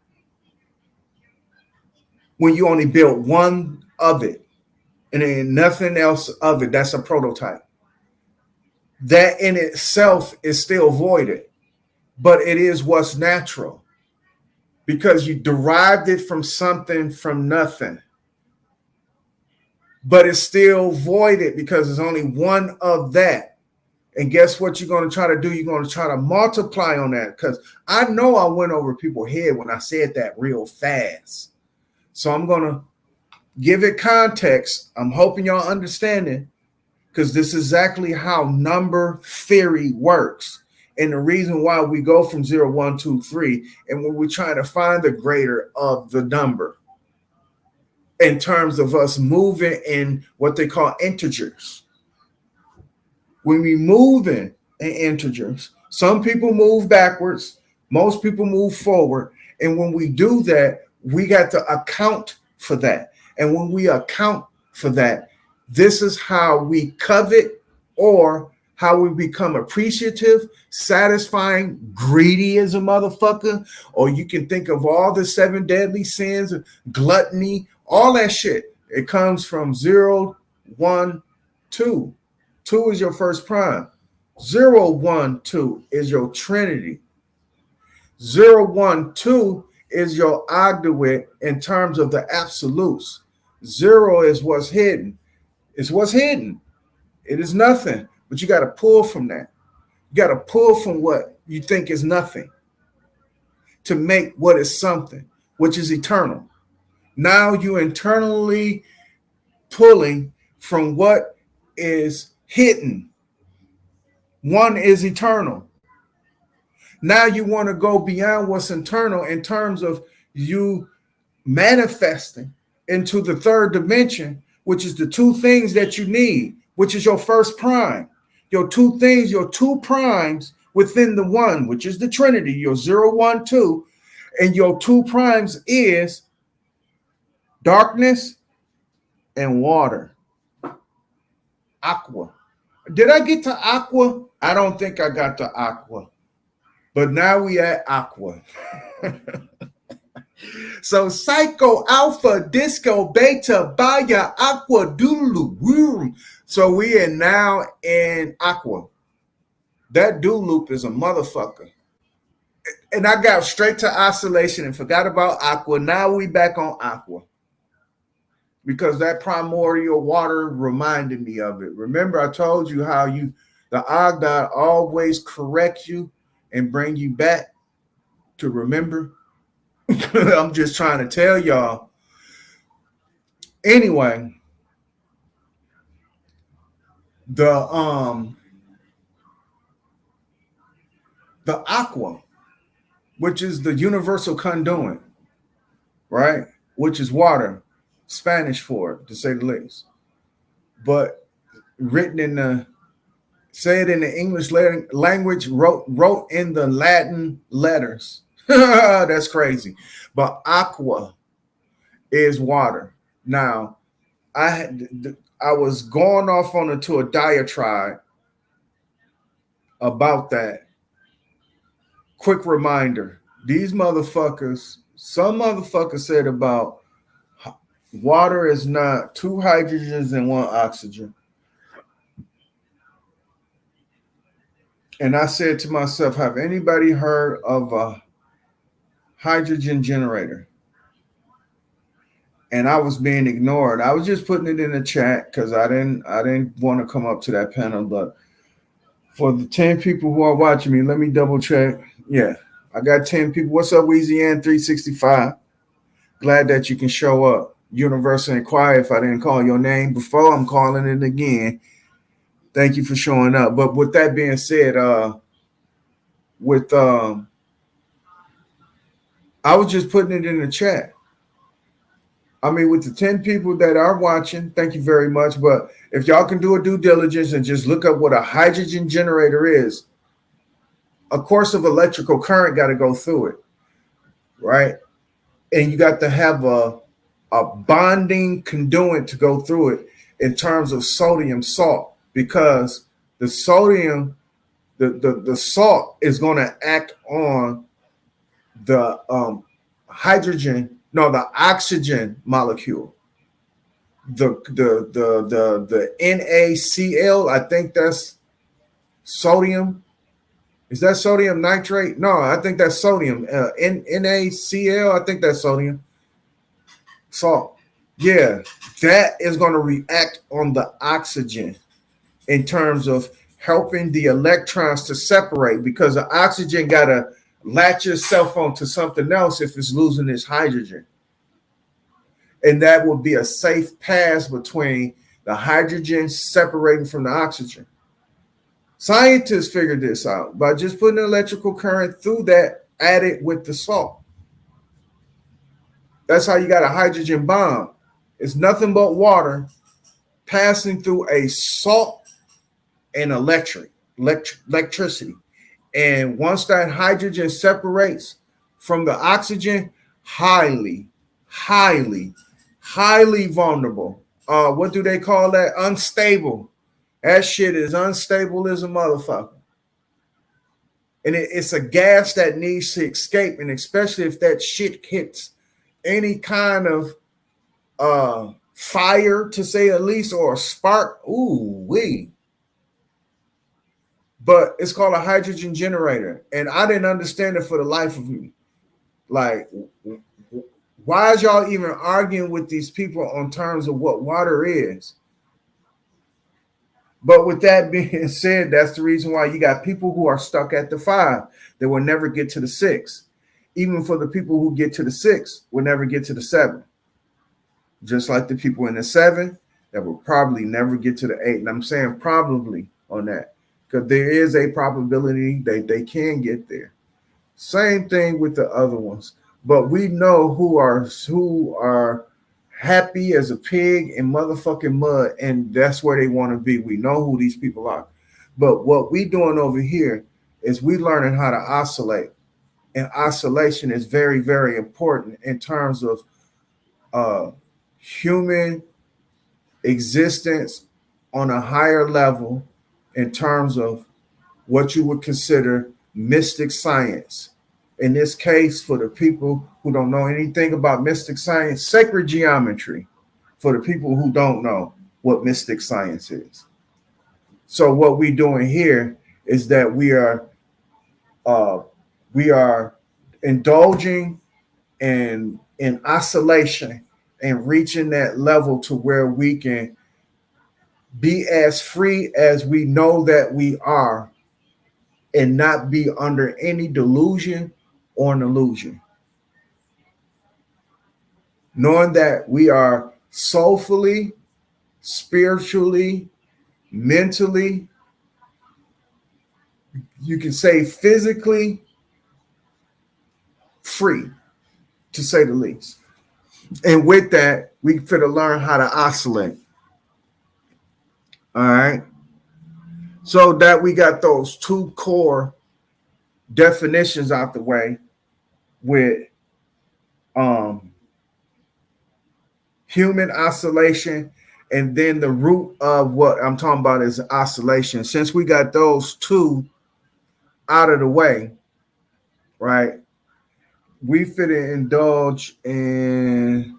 When you only build one of it and then nothing else of it, that's a prototype. That in itself is still voided, but it is what's natural because you derived it from something from nothing. But it's still voided because there's only one of that. And guess what you're going to try to do? You're going to try to multiply on that, because I know I went over people's head when I said that real fast. So I'm going to give it context. I'm hoping y'all understand it, because this is exactly how number theory works. And the reason why we go from 0, 1, 2, 3, and when we're trying to find the greater of the number in terms of us moving in what they call integers. When we move in integers, some people move backwards, most people move forward. And when we do that, we got to account for that. And when we account for that, this is how we covet, or how we become appreciative, satisfying, greedy as a motherfucker. Or you can think of all the 7 deadly sins, gluttony, all that shit. It comes from 0, 1, 2. 2 is your first prime. 0, 1, 2 is your trinity. 0, 1, 2 is your ogdoad in terms of the absolutes. 0 is what's hidden. It's what's hidden. It is nothing. But you got to pull from that. You got to pull from what you think is nothing to make what is something, which is eternal. Now you internally pulling from what is hidden. 1 is eternal. Now you want to go beyond what's internal in terms of you manifesting into the 3rd dimension, which is the 2 things that you need, which is your first prime. Your 2 things, your 2 primes within the 1, which is the trinity, your 0, 1, 2, and your 2 primes is darkness and water. Aqua. Did I get to aqua? I don't think I got to aqua. But now we at aqua. So Psycoalphadiscobetabioaquadoloop. So we are now in aqua. That do loop is a motherfucker. And I got straight to oscillation and forgot about aqua. Now we back on aqua, because that primordial water reminded me of it. Remember, I told you how the Ogdod always correct you and bring you back to remember. I'm just trying to tell y'all. Anyway, the aqua, which is the universal conduit, right? Which is water, Spanish for it, to say the least. But written in the, say it in the English language, wrote in the Latin letters. That's crazy. But aqua is water. Now, I was going off onto a diatribe about that. Quick reminder. These motherfuckers, some motherfucker said about water is not 2 hydrogens and 1 oxygen. And I said to myself, have anybody heard of a hydrogen generator? And I was being ignored. I was just putting it in the chat because I didn't want to come up to that panel. But for the 10 people who are watching me, let me double check. Yeah, I got 10 people. What's up, Weezy 365? Glad that you can show up. Universal and quiet. If I didn't call your name before, I'm calling it again. Thank you for showing up. But with that being said, I was just putting it in the chat. I mean, with the 10 people that are watching, thank you very much. But if y'all can do a due diligence and just look up what a hydrogen generator is, a course of electrical current got to go through it, right? And you got to have a bonding conduit to go through it in terms of sodium salt, because the sodium, the salt is going to act on the the oxygen molecule. The NaCl, I think that's sodium. Is that sodium nitrate? No, I think that's sodium. NaCl, I think that's sodium. Salt. Yeah, that is going to react on the oxygen in terms of helping the electrons to separate, because the oxygen got to latch itself onto something else if it's losing its hydrogen. And that would be a safe pass between the hydrogen separating from the oxygen. Scientists figured this out by just putting an electrical current through that added with the salt. That's how you got a hydrogen bomb. It's nothing but water passing through a salt and electricity. And once that hydrogen separates from the oxygen, highly vulnerable. What do they call that? Unstable. That shit is unstable as a motherfucker. And it's a gas that needs to escape, and especially if that shit hits any kind of fire, to say at least, or a spark. Ooh wee. But it's called a hydrogen generator, and I didn't understand it for the life of me. Like, why is y'all even arguing with these people on terms of what water is? But with that being said, that's the reason why you got people who are stuck at the 5 that will never get to the 6. Even for the people who get to the 6 will never get to the 7. Just like the people in the 7 that will probably never get to the 8. And I'm saying probably on that, because there is a probability that they can get there. Same thing with the other ones. But we know who are happy as a pig in motherfucking mud, and that's where they want to be. We know who these people are. But what we doing over here is we learning how to oscillate. And oscillation is very, very important in terms of human existence on a higher level, in terms of what you would consider mystic science. In this case, for the people who don't know anything about mystic science, sacred geometry, for the people who don't know what mystic science is. So what we're doing here is that we are indulging in oscillation and reaching that level to where we can be as free as we know that we are, and not be under any delusion or an illusion. Knowing that we are soulfully, spiritually, mentally, you can say physically free, to say the least. And with that, we finna learn how to oscillate. All right. So that we got those 2 core definitions out the way, with human oscillation, and then the root of what I'm talking about is oscillation. Since we got those 2 out of the way, right, we finna indulge in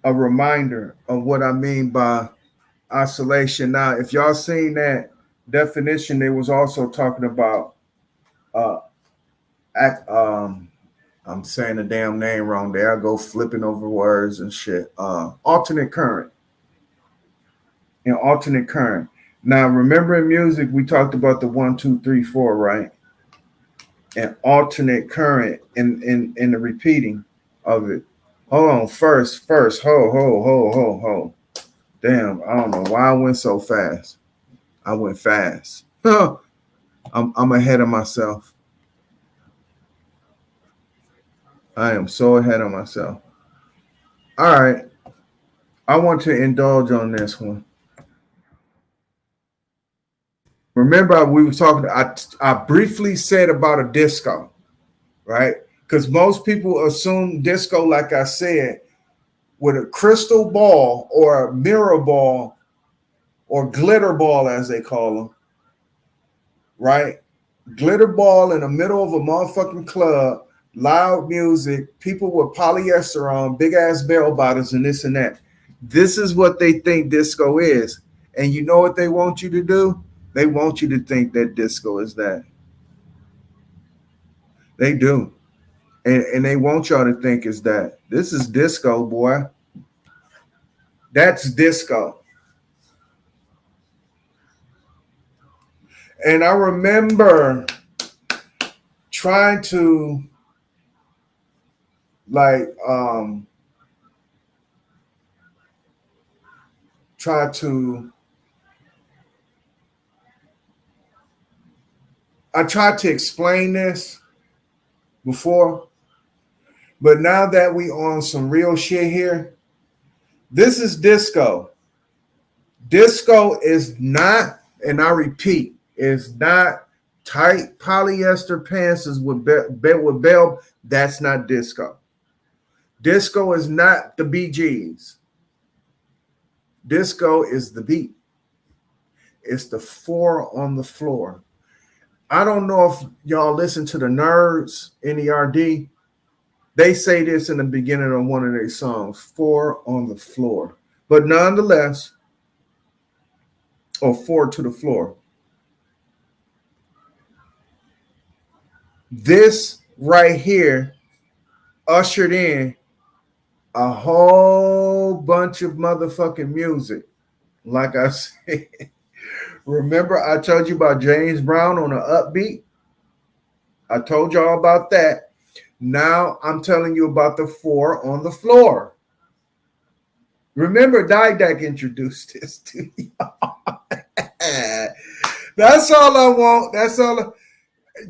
a reminder of what I mean by oscillation. Now, if y'all seen that definition, they was also talking about I'm saying the damn name wrong there. I go flipping over words and shit. Alternate current. And alternate current. Now, remember in music, we talked about the 1, 2, 3, 4, right? And alternate current in the repeating of it. Hold on, first, ho. Damn, I don't know why I went so fast. I went fast. I'm ahead of myself. I am so ahead of myself. All right. I want to indulge on this one. Remember, we were talking, I briefly said about a disco, right? Because most people assume disco, like I said, with a crystal ball or a mirror ball or glitter ball, as they call them, right? Glitter ball in the middle of a motherfucking club, loud music, people with polyester on, big ass bell bottoms, and this and that. This is what they think disco is. And you know what they want you to do? They want you to think that disco is that. They do. And they want y'all to think is that this is disco, boy. That's disco. And I remember trying to like try to I tried to explain this before, but now that we on some real shit here, this is disco. Disco is not, and I repeat, is not tight polyester pants with bell. That's not disco. Disco is not the Bee Gees. Disco is the beat. It's the four on the floor. I don't know if y'all listen to the Nerds, NERD. They say this in the beginning of one of their songs, four on the floor. But nonetheless, or four to the floor. This right here ushered in a whole bunch of motherfucking music. Like I said, remember I told you about James Brown on the upbeat? I told y'all about that. Now I'm telling you about the four on the floor. Remember, Didak introduced this to y'all. That's all I want. That's all.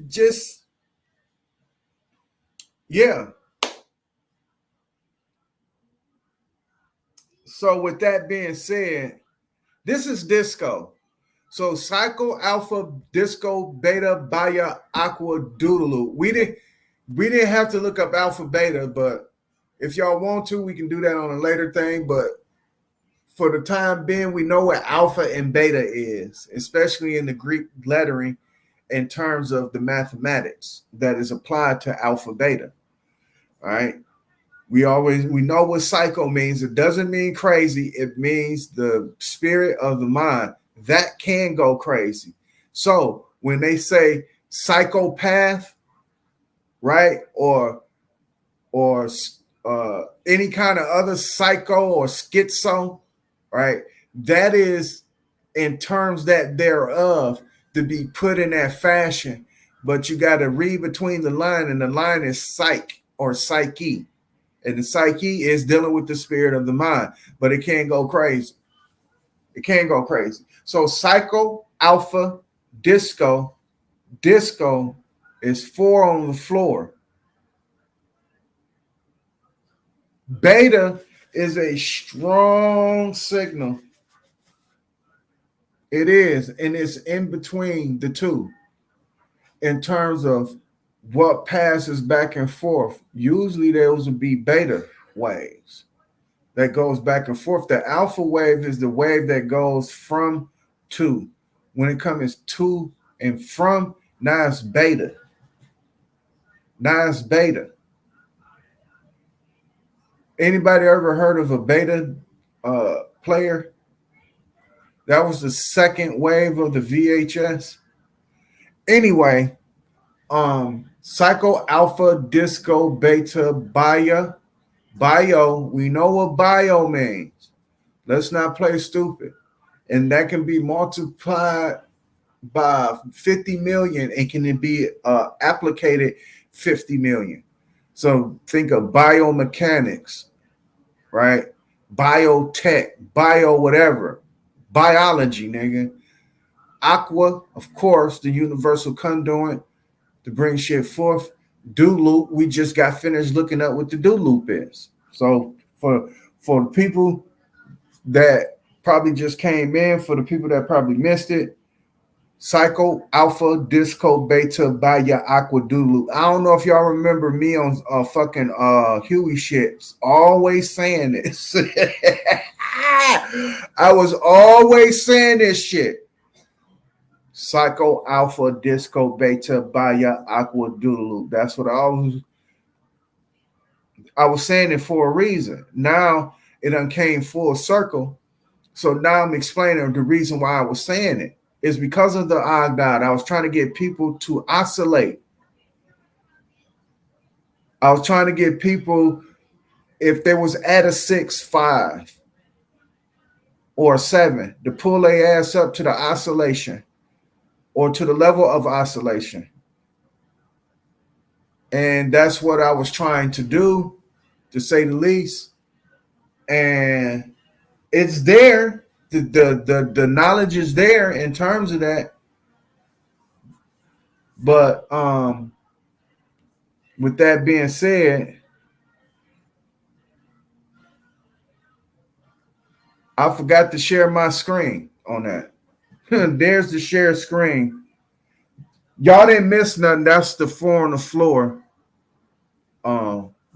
Just, yeah. So with that being said, this is disco. So Psychoalphadiscobetabioaquadoloop. We didn't have to look up alpha beta, but if y'all want to, we can do that on a later thing. But for the time being, we know what alpha and beta is, especially in the Greek lettering in terms of the mathematics that is applied to alpha beta. All right. We know what psycho means. It doesn't mean crazy. It means the spirit of the mind that can go crazy. So when they say psychopath, right, or any kind of other psycho or schizo, right, that is in terms that thereof to be put in that fashion. But you got to read between the line, and the line is psych or psyche. And the psyche is dealing with the spirit of the mind, but it can't go crazy. It can't go crazy. So psycho, alpha, disco is four on the floor. Beta is a strong signal. It is, and it's in between the two in terms of what passes back and forth. Usually those would be beta waves that goes back and forth. The alpha wave is the wave that goes from to. When it comes to and from, now it's beta. Now it's beta. Anybody ever heard of a beta player? That was the second wave of the VHS. Anyway, Psycho Alpha Disco Beta Bio. Bio, we know what bio means. Let's not play stupid. And that can be multiplied by 50 million and can be applicated 50 million. So think of biomechanics, right? Biotech, bio whatever, biology, nigga. Aqua, of course, the universal conduit to bring shit forth. Do loop, we just got finished looking up what the do loop is. So for people that probably just came in, for the people that probably missed it, Psycho Alpha Disco Beta Aquadoloop. I don't know if y'all remember me on fucking Huey shits always saying this. I was always saying this shit. Psycho Alpha Disco Beta Aquadoloop. That's what I was saying it for a reason. Now it done came full circle. So now I'm explaining the reason why I was saying it. Is because of the odd God. I was trying to get people to oscillate. I was trying to get people, if they was at a 6-5 or a 7, to pull their ass up to the oscillation or to the level of oscillation. And that's what I was trying to do, to say the least. And it's there. The knowledge is there in terms of that. But with that being said, I forgot to share my screen on that. There's the share screen. Y'all didn't miss nothing. That's the 4 on the floor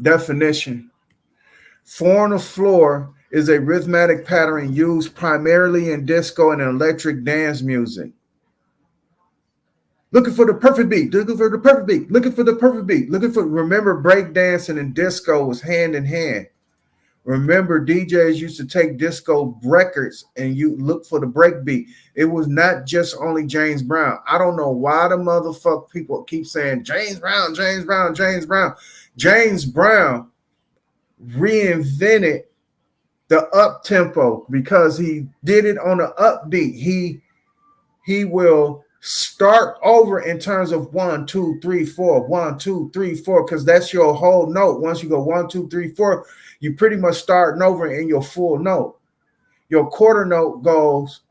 definition. 4 on the floor is a rhythmic pattern used primarily in disco and electric dance music. Looking for the perfect beat. Looking for the perfect beat. Looking for the perfect beat. Remember, breakdancing and disco was hand in hand. Remember, DJs used to take disco records and you look for the break beat. It was not just only James Brown. I don't know why the motherfucker people keep saying James Brown, James Brown, James Brown. James Brown reinvented the up tempo because he did it on an upbeat. He will start over in terms of 1, 2, 3, 4, 1, 2, 3, 4, because that's your whole note. Once you go 1, 2, 3, 4, you pretty much starting over in your full note. Your quarter note goes,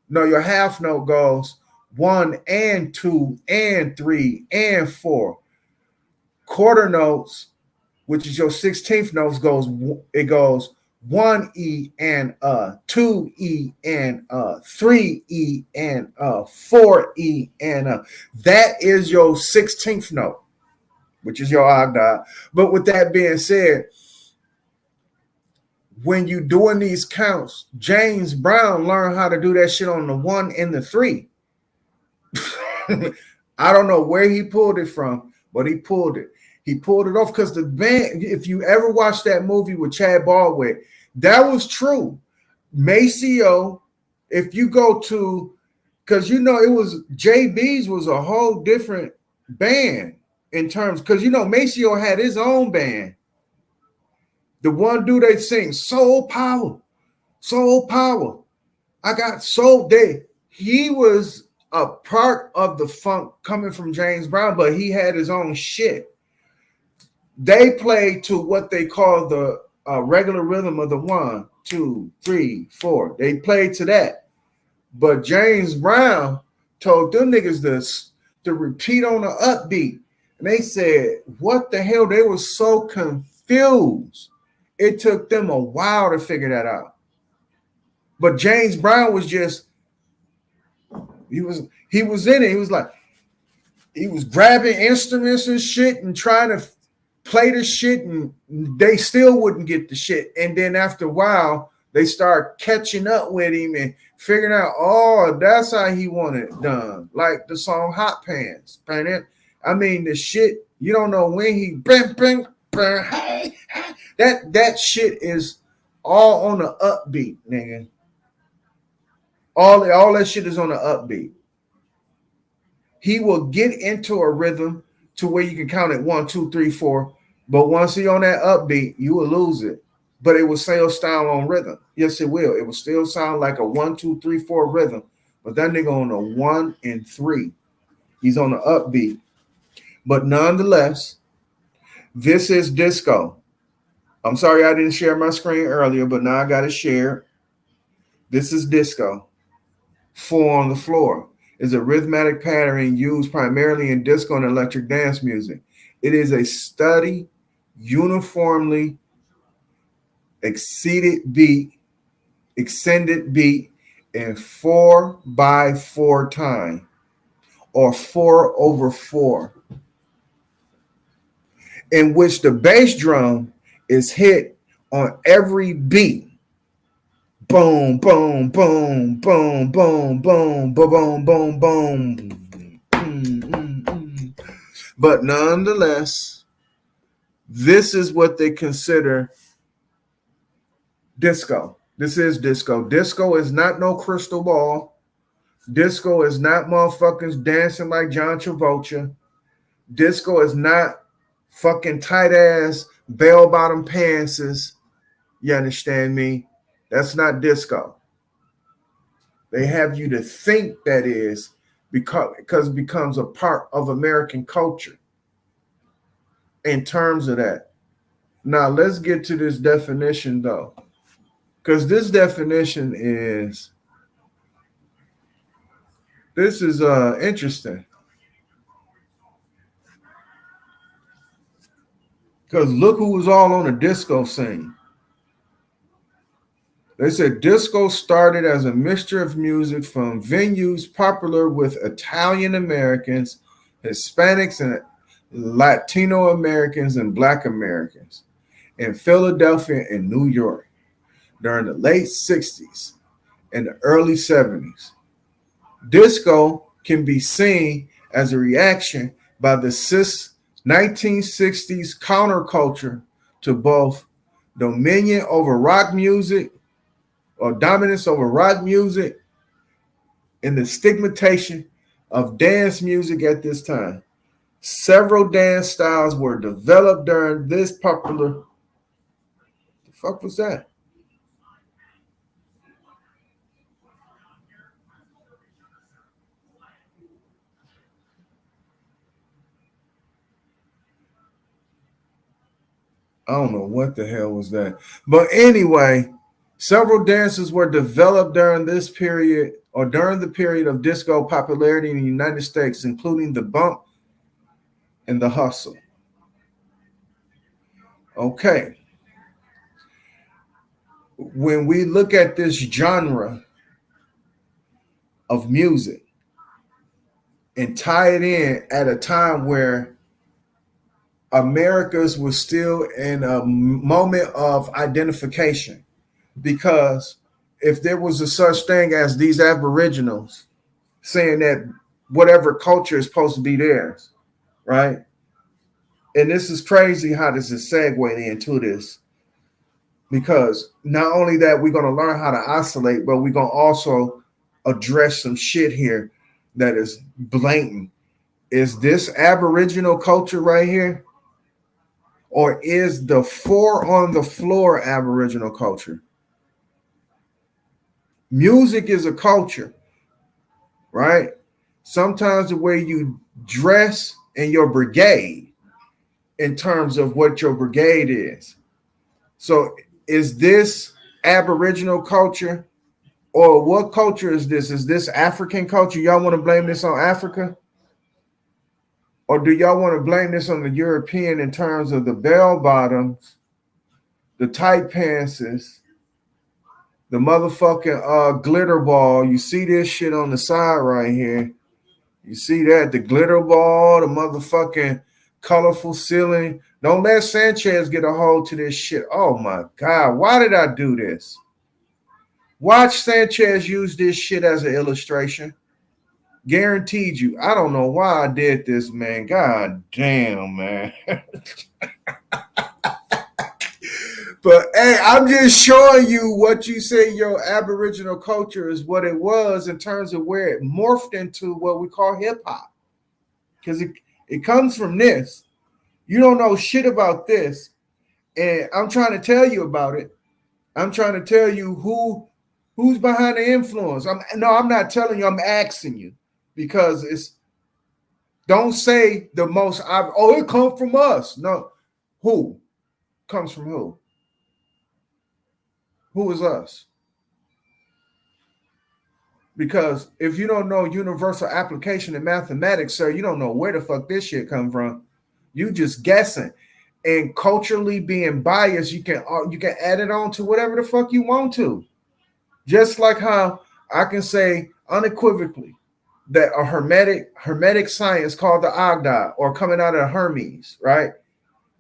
no, your half note goes 1 and 2 and 3 and 4. Quarter notes, which is your 16th notes, goes 1 E and 2 E and 3 E and 4 E and that is your 16th note, which is your ogdad. But with that being said, when you doing these counts, James Brown learned how to do that shit on the 1 and the 3. I don't know where he pulled it from, but he pulled it. He pulled it off because the band, if you ever watched that movie with Chad Baldwin, that was true. Maceo, if you go to, because it was JB's was a whole different band in terms, because Maceo had his own band. The one dude they sing Soul Power. I got soul day. He was a part of the funk coming from James Brown, but he had his own shit. They played to what they call the regular rhythm of the 1, 2, 3, 4. They played to that. But James Brown told them niggas to repeat on the upbeat. And they said, what the hell? They were so confused. It took them a while to figure that out. But James Brown was just, he was in it. He was like, he was grabbing instruments and shit and trying to play the shit, and they still wouldn't get the shit. And then after a while, they start catching up with him and figuring out, oh, that's how he wanted it done. Like the song Hot Pants. I mean, the shit, you don't know when he that shit is all on the upbeat, nigga. All that shit is on the upbeat. He will get into a rhythm to where you can count it 1, 2, 3, 4. But once he on that upbeat, you will lose it. But it will still style on rhythm. Yes, it will. It will still sound like a 1, 2, 3, 4 rhythm. But that nigga on a 1 and 3. He's on the upbeat. But nonetheless, this is disco. I'm sorry I didn't share my screen earlier, but now I got to share. This is disco. 4 on the floor is a rhythmic pattern used primarily in disco and electric dance music. It is a steady, uniformly extended beat in 4/4 time, or 4/4, in which the bass drum is hit on every beat. Boom, boom, boom, boom, boom, boom, boom, boom, boom, boom. But nonetheless, this is what they consider disco. This is disco. Disco is not no crystal ball. Disco is not motherfuckers dancing like John Travolta. Disco is not fucking tight ass bell bottom pantses. You understand me? That's not disco. They have you to think that is because it becomes a part of American culture in terms of that. Now let's get to this definition though. Because this definition is interesting. Because look who was all on the disco scene. They said disco started as a mixture of music from venues popular with Italian Americans, Hispanics, and Latino Americans and Black Americans in Philadelphia and New York during the late 60s and the early 70s. Disco can be seen as a reaction by the 1960s counterculture to both dominion over rock music or dominance over rock music and the stigmatization of dance music at this time. Several dance styles were developed during this popular. The fuck was that? I don't know what the hell was that. But anyway, several dances were developed during this period or during the period of disco popularity in the United States, including the bump and the hustle. Okay. When we look at this genre of music and tie it in at a time where America's was still in a moment of identification, because if there was a such thing as these Aboriginals saying that whatever culture is supposed to be theirs, right? And this is crazy how this is segueing into this, because not only that we're going to learn how to oscillate, but we're going to also address some shit here that is blatant. Is this Aboriginal culture right here? Or is the four on the floor Aboriginal culture? Music is a culture, right? Sometimes the way you dress in your brigade in terms of what your brigade is. So is this Aboriginal culture, or what culture is this? Is this African culture? Y'all want to blame this on Africa? Or do y'all want to blame this on the European in terms of the bell bottoms, the tight pantses, the motherfucking glitter ball? You see this shit on the side right here. You see that? The glitter ball, the motherfucking colorful ceiling. Don't let Sanchez get a hold to this shit. Oh my God. Why did I do this? Watch Sanchez use this shit as an illustration. Guaranteed you. I don't know why I did this, man. God damn, man. But hey, I'm just showing you what you say your Aboriginal culture is, what it was in terms of where it morphed into what we call hip hop. Because it comes from this. You don't know shit about this. And I'm trying to tell you about it. I'm trying to tell you who's behind the influence. I'm not telling you, I'm asking you. Because it's, don't say the most, it comes from us. No. Who? Comes from who? Who is us? Because if you don't know universal application in mathematics, sir, you don't know where the fuck this shit come from. You just guessing. And culturally being biased, you can add it on to whatever the fuck you want to. Just like how I can say unequivocally that a hermetic science called the Agda, or coming out of Hermes, right?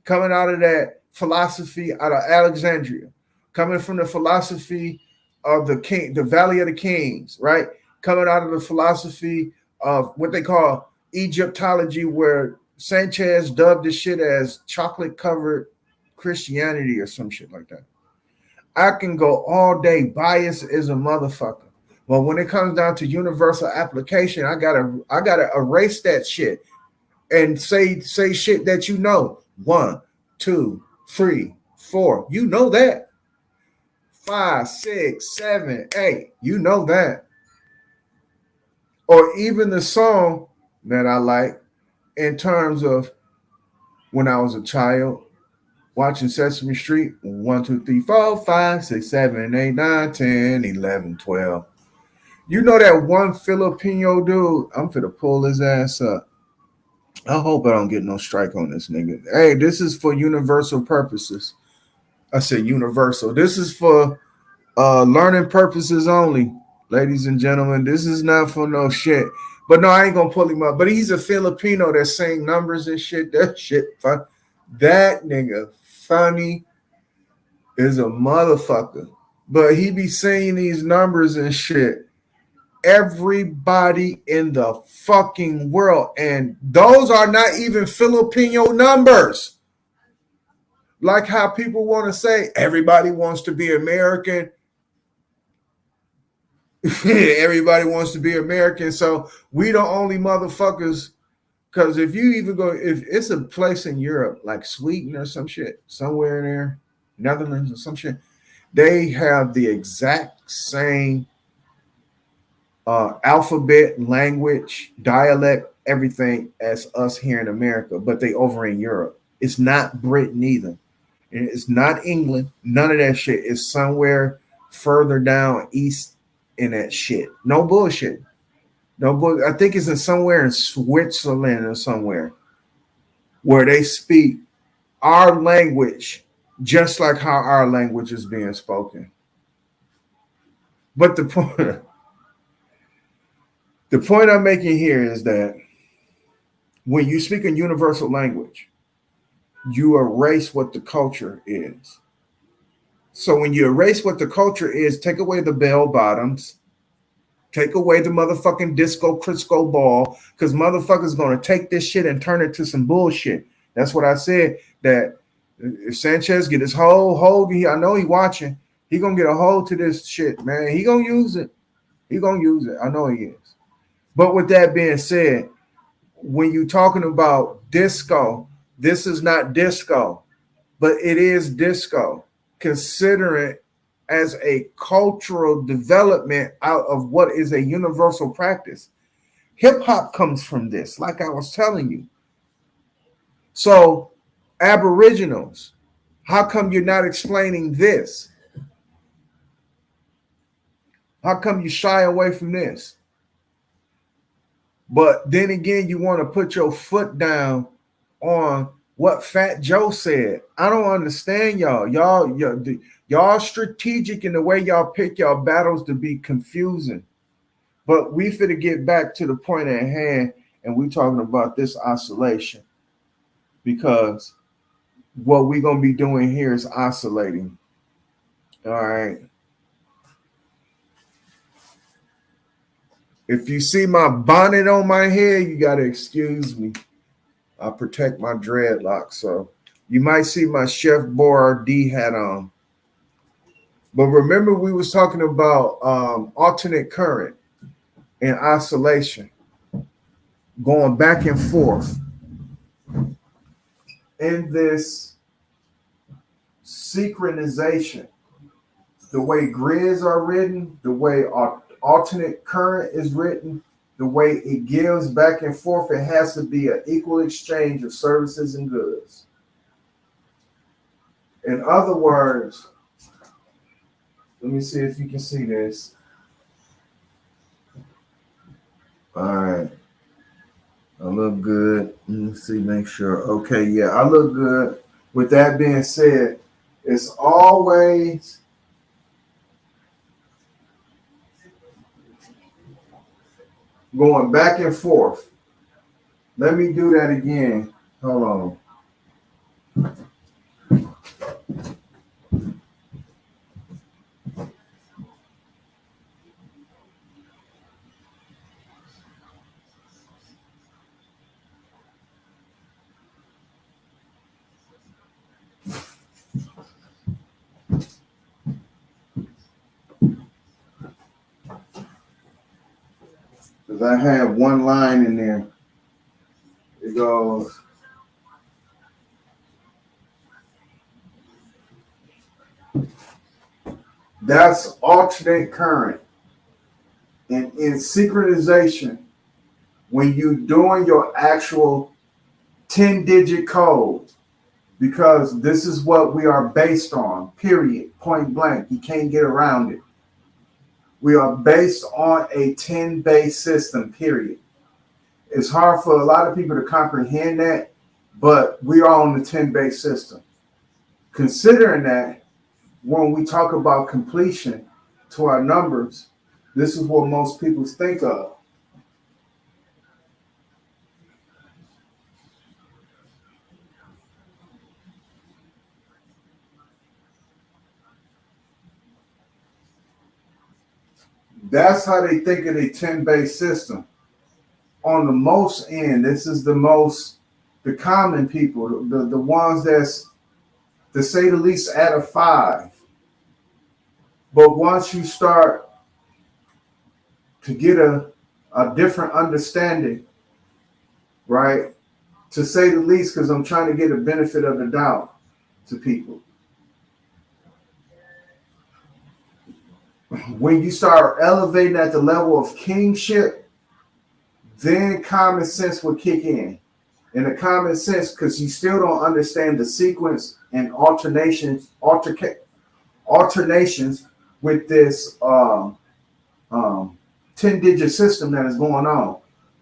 Coming out of that philosophy out of Alexandria, coming from the philosophy of the Valley of the Kings, right? Coming out of the philosophy of what they call Egyptology, where Sanchez dubbed this shit as chocolate-covered Christianity or some shit like that. I can go all day, bias is a motherfucker. But when it comes down to universal application, I gotta erase that shit and say shit that you know. 1, 2, 3, 4. You know that. 5, 6, 7, 8. You know that. Or even the song that I like in terms of when I was a child watching Sesame Street. 1, 2, 3, 4, 5, 6, 7, 8, 9, 10, 11, 12. You know that one Filipino dude? I'm finna pull his ass up. I hope I don't get no strike on this nigga. Hey, this is for universal purposes. I said universal. This is for learning purposes only, ladies and gentlemen. This is not for no shit. But no, I ain't gonna pull him up. But he's a Filipino that's saying numbers and shit. That shit fun. That nigga funny is a motherfucker. But he be saying these numbers and shit. Everybody in the fucking world. And those are not even Filipino numbers. Like how people want to say everybody wants to be American. Everybody wants to be American. So we the only motherfuckers. Because if you even go, if it's a place in Europe, like Sweden or some shit, somewhere in there, Netherlands or some shit, they have the exact same alphabet, language, dialect, everything as us here in America, but they over in Europe. It's not Britain either. It's not England. None of that shit. It's somewhere further down east in that shit. No bullshit. No bull. I think it's in somewhere in Switzerland or somewhere where they speak our language just like how our language is being spoken. But the point I'm making here is that when you speak in universal language, you erase what the culture is. So when you erase what the culture is, take away the bell bottoms, take away the motherfucking disco Crisco ball, because motherfuckers gonna take this shit and turn it to some bullshit. That's what I said. That if Sanchez get his whole hold, I know he watching. He gonna get a hold to this shit, man. He gonna use it. He gonna use it. I know he is. But with that being said, when you're talking about disco, this is not disco, but it is disco. Consider it as a cultural development out of what is a universal practice. Hip hop comes from this, like I was telling you. So, Aboriginals, how come you're not explaining this? How come you shy away from this? But then again, you want to put your foot down on what Fat Joe said. I don't understand y'all. Y'all strategic in the way y'all pick y'all battles to be confusing. But we finna get back to the point at hand, and we talking about this oscillation, because what we're gonna be doing here is oscillating. All right. If you see my bonnet on my head, you gotta excuse me. I protect my dreadlocks, so you might see my Chef Boyardee hat on. But remember, we was talking about alternate current and oscillation, going back and forth in this synchronization. The way grids are written, the way alternate current is written, the way it gives back and forth, it has to be an equal exchange of services and goods. In other words, let me see if you can see this. All right. I look good. Let me see, make sure. Okay, yeah, I look good. With that being said, it's always going back and forth. Let me do that again. Hold on. Because I have one line in there. It goes, That's alternate current. And in synchronization, when you're doing your actual 10-digit code, because this is what we are based on, period, point blank. You can't get around it. We are based on a 10-base system, period. It's hard for a lot of people to comprehend that, but we are on the 10-base system. Considering that, when we talk about completion to our numbers, this is what most people think of. That's how they think of a 10-base system. On the most end, this is the common people, the ones that's, to say the least, at a 5. But once you start to get a different understanding, right? To say the least, because I'm trying to get a benefit of the doubt to people. When you start elevating at the level of kingship, then common sense will kick in. And the common sense, because you still don't understand the sequence and alternations with this 10-digit system that is going on.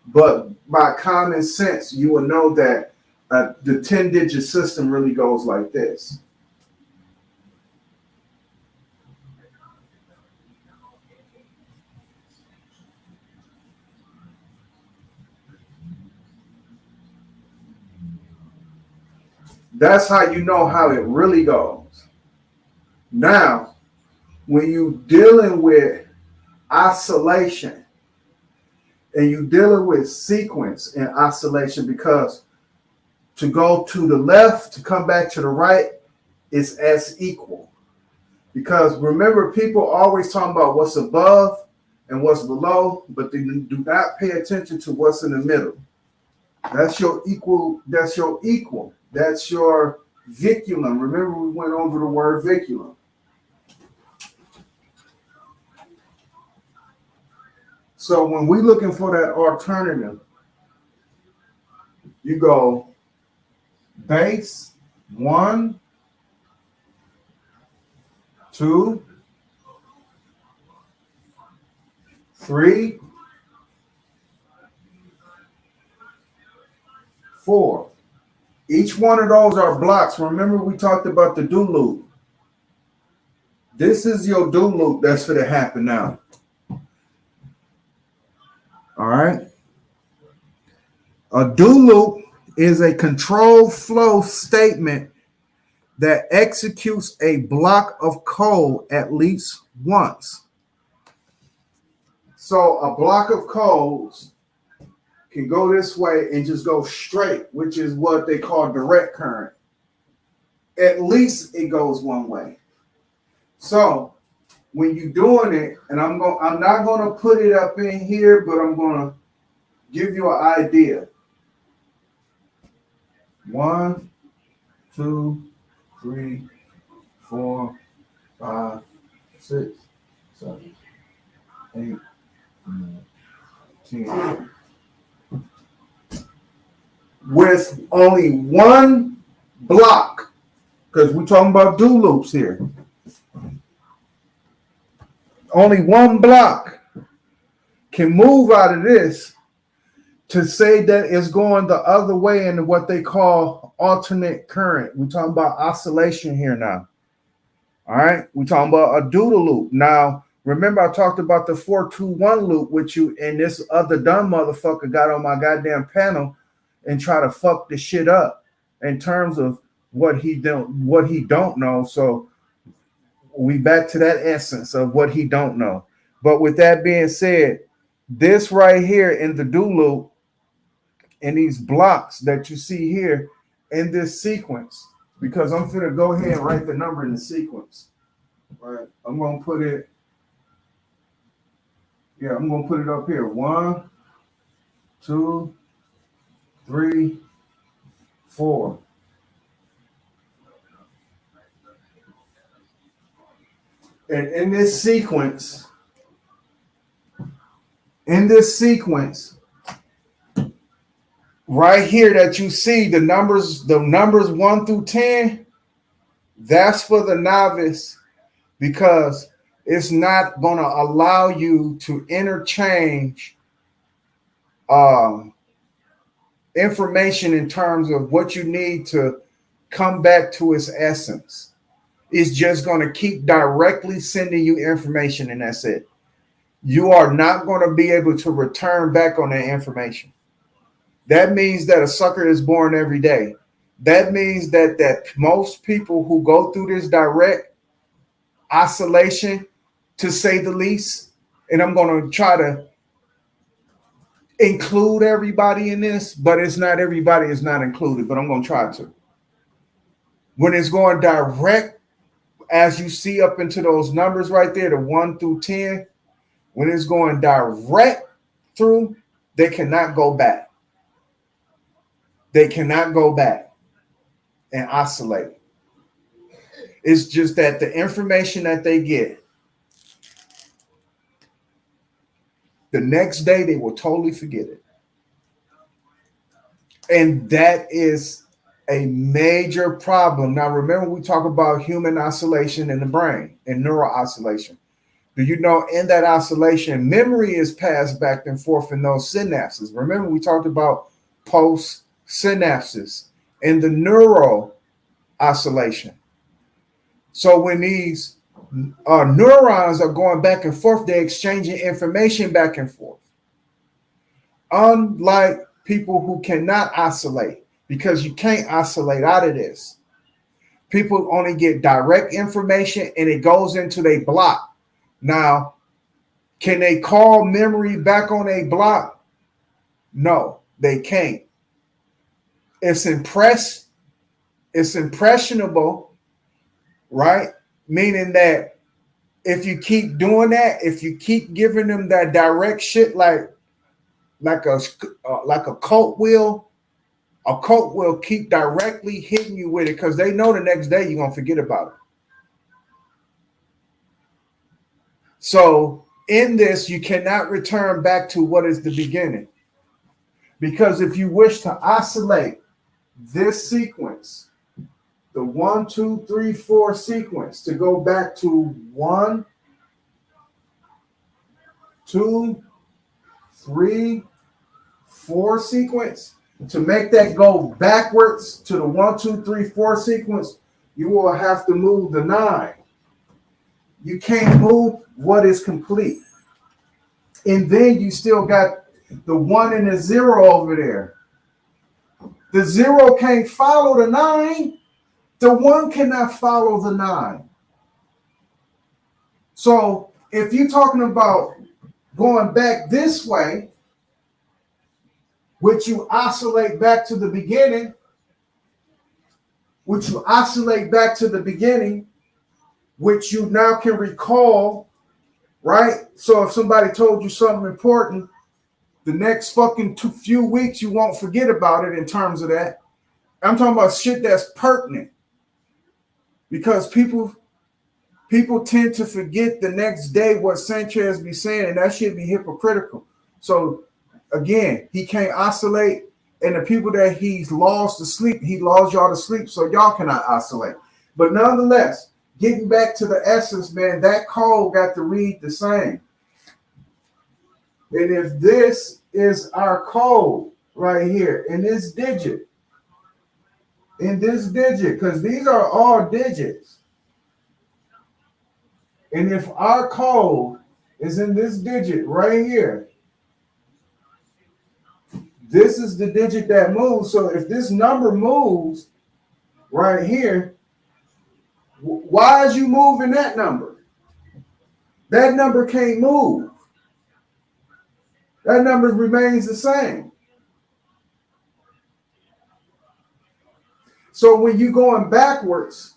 But by common sense, you will know that the 10-digit system really goes like this. That's how you know how it really goes. Now, when you're dealing with oscillation and you're dealing with sequence and oscillation, because to go to the left, to come back to the right, is as equal. Because remember, people always talking about what's above and what's below, but they do not pay attention to what's in the middle. That's your equal. That's your equal. That's your viculum. Remember, we went over the word viculum. So when we're looking for that alternative, you go base 1, 2, 3, 4. Each one of those are blocks. Remember, we talked about the do loop. This is your do loop that's going to happen now. All right. A do loop is a control flow statement that executes a block of code at least once. So a block of codes can go this way and just go straight, which is what they call direct current. At least it goes one way. So when you're doing it, and I'm not going to put it up in here, but I'm going to give you an idea. 1, 2, 3, 4, 5, 6, 7, 8, 9, 10. With only one block, because we're talking about do loops here. Only one block can move out of this to say that it's going the other way in what they call alternate current. We're talking about oscillation here now. All right. We're talking about a doodle loop. Now, remember I talked about the 4-2-1 loop with you, and this other dumb motherfucker got on my goddamn panel and try to fuck the shit up in terms of what he don't know. So we back to that essence of what he don't know. But with that being said, this right here in the do loop and these blocks that you see here in this sequence, because I'm going to go ahead and write the number in the sequence. Right. I'm going to put it. Yeah, I'm going to put it up here. 1, 2, 3, 4. And in this sequence, right here that you see the numbers 1 through 10, that's for the novice because it's not going to allow you to interchange information in terms of what you need to come back to its essence. It's just going to keep directly sending you information, and that's it. You are not going to be able to return back on that information. That means that a sucker is born every day. That means that most people who go through this direct oscillation, to say the least, and I'm going to try to include everybody in this, but it's not everybody is not included, but I'm going to try to. When it's going direct, as you see up into those numbers right there, the 1 through 10, when it's going direct through, they cannot go back. They cannot go back and oscillate. It's just that the information that they get, the next day they will totally forget it. And that is a major problem. Now, remember, we talk about human oscillation in the brain and neural oscillation. Do you know in that oscillation, memory is passed back and forth in those synapses? Remember, we talked about post synapses in the neural oscillation. So when these neurons are going back and forth, they're exchanging information back and forth. Unlike people who cannot oscillate, because you can't oscillate out of this. People only get direct information and it goes into their block. Now, can they call memory back on a block? No, they can't. It's impressionable, right? Meaning that if you keep doing that, if you keep giving them that direct shit like a coat wheel, a coat will keep directly hitting you with it because they know the next day you're going to forget about it. So in this, you cannot return back to what is the beginning. Because if you wish to oscillate this sequence, the 1, 2, 3, 4 sequence, to go back to 1, 2, 3, 4 sequence, to make that go backwards to the 1, 2, 3, 4 sequence, you will have to move the 9. You can't move what is complete. And then you still got the 1 and the 0 over there. The 0 can't follow the 9. The 1 cannot follow the 9. So if you're talking about going back this way, which you oscillate back to the beginning, which you now can recall, right? So if somebody told you something important, the next fucking few weeks, you won't forget about it in terms of that. I'm talking about shit that's pertinent. Because people tend to forget the next day what Sanchez be saying, and that should be hypocritical. So again, he can't oscillate, and the people that he's lost to sleep, he lost y'all to sleep, so y'all cannot oscillate. But nonetheless, getting back to the essence, man, that code got to read the same. And if this is our code right here in this digit, because these are all digits. And if our code is in this digit right here, this is the digit that moves. So if this number moves right here, why is you moving that number? That number can't move. That number remains the same. So when you're going backwards,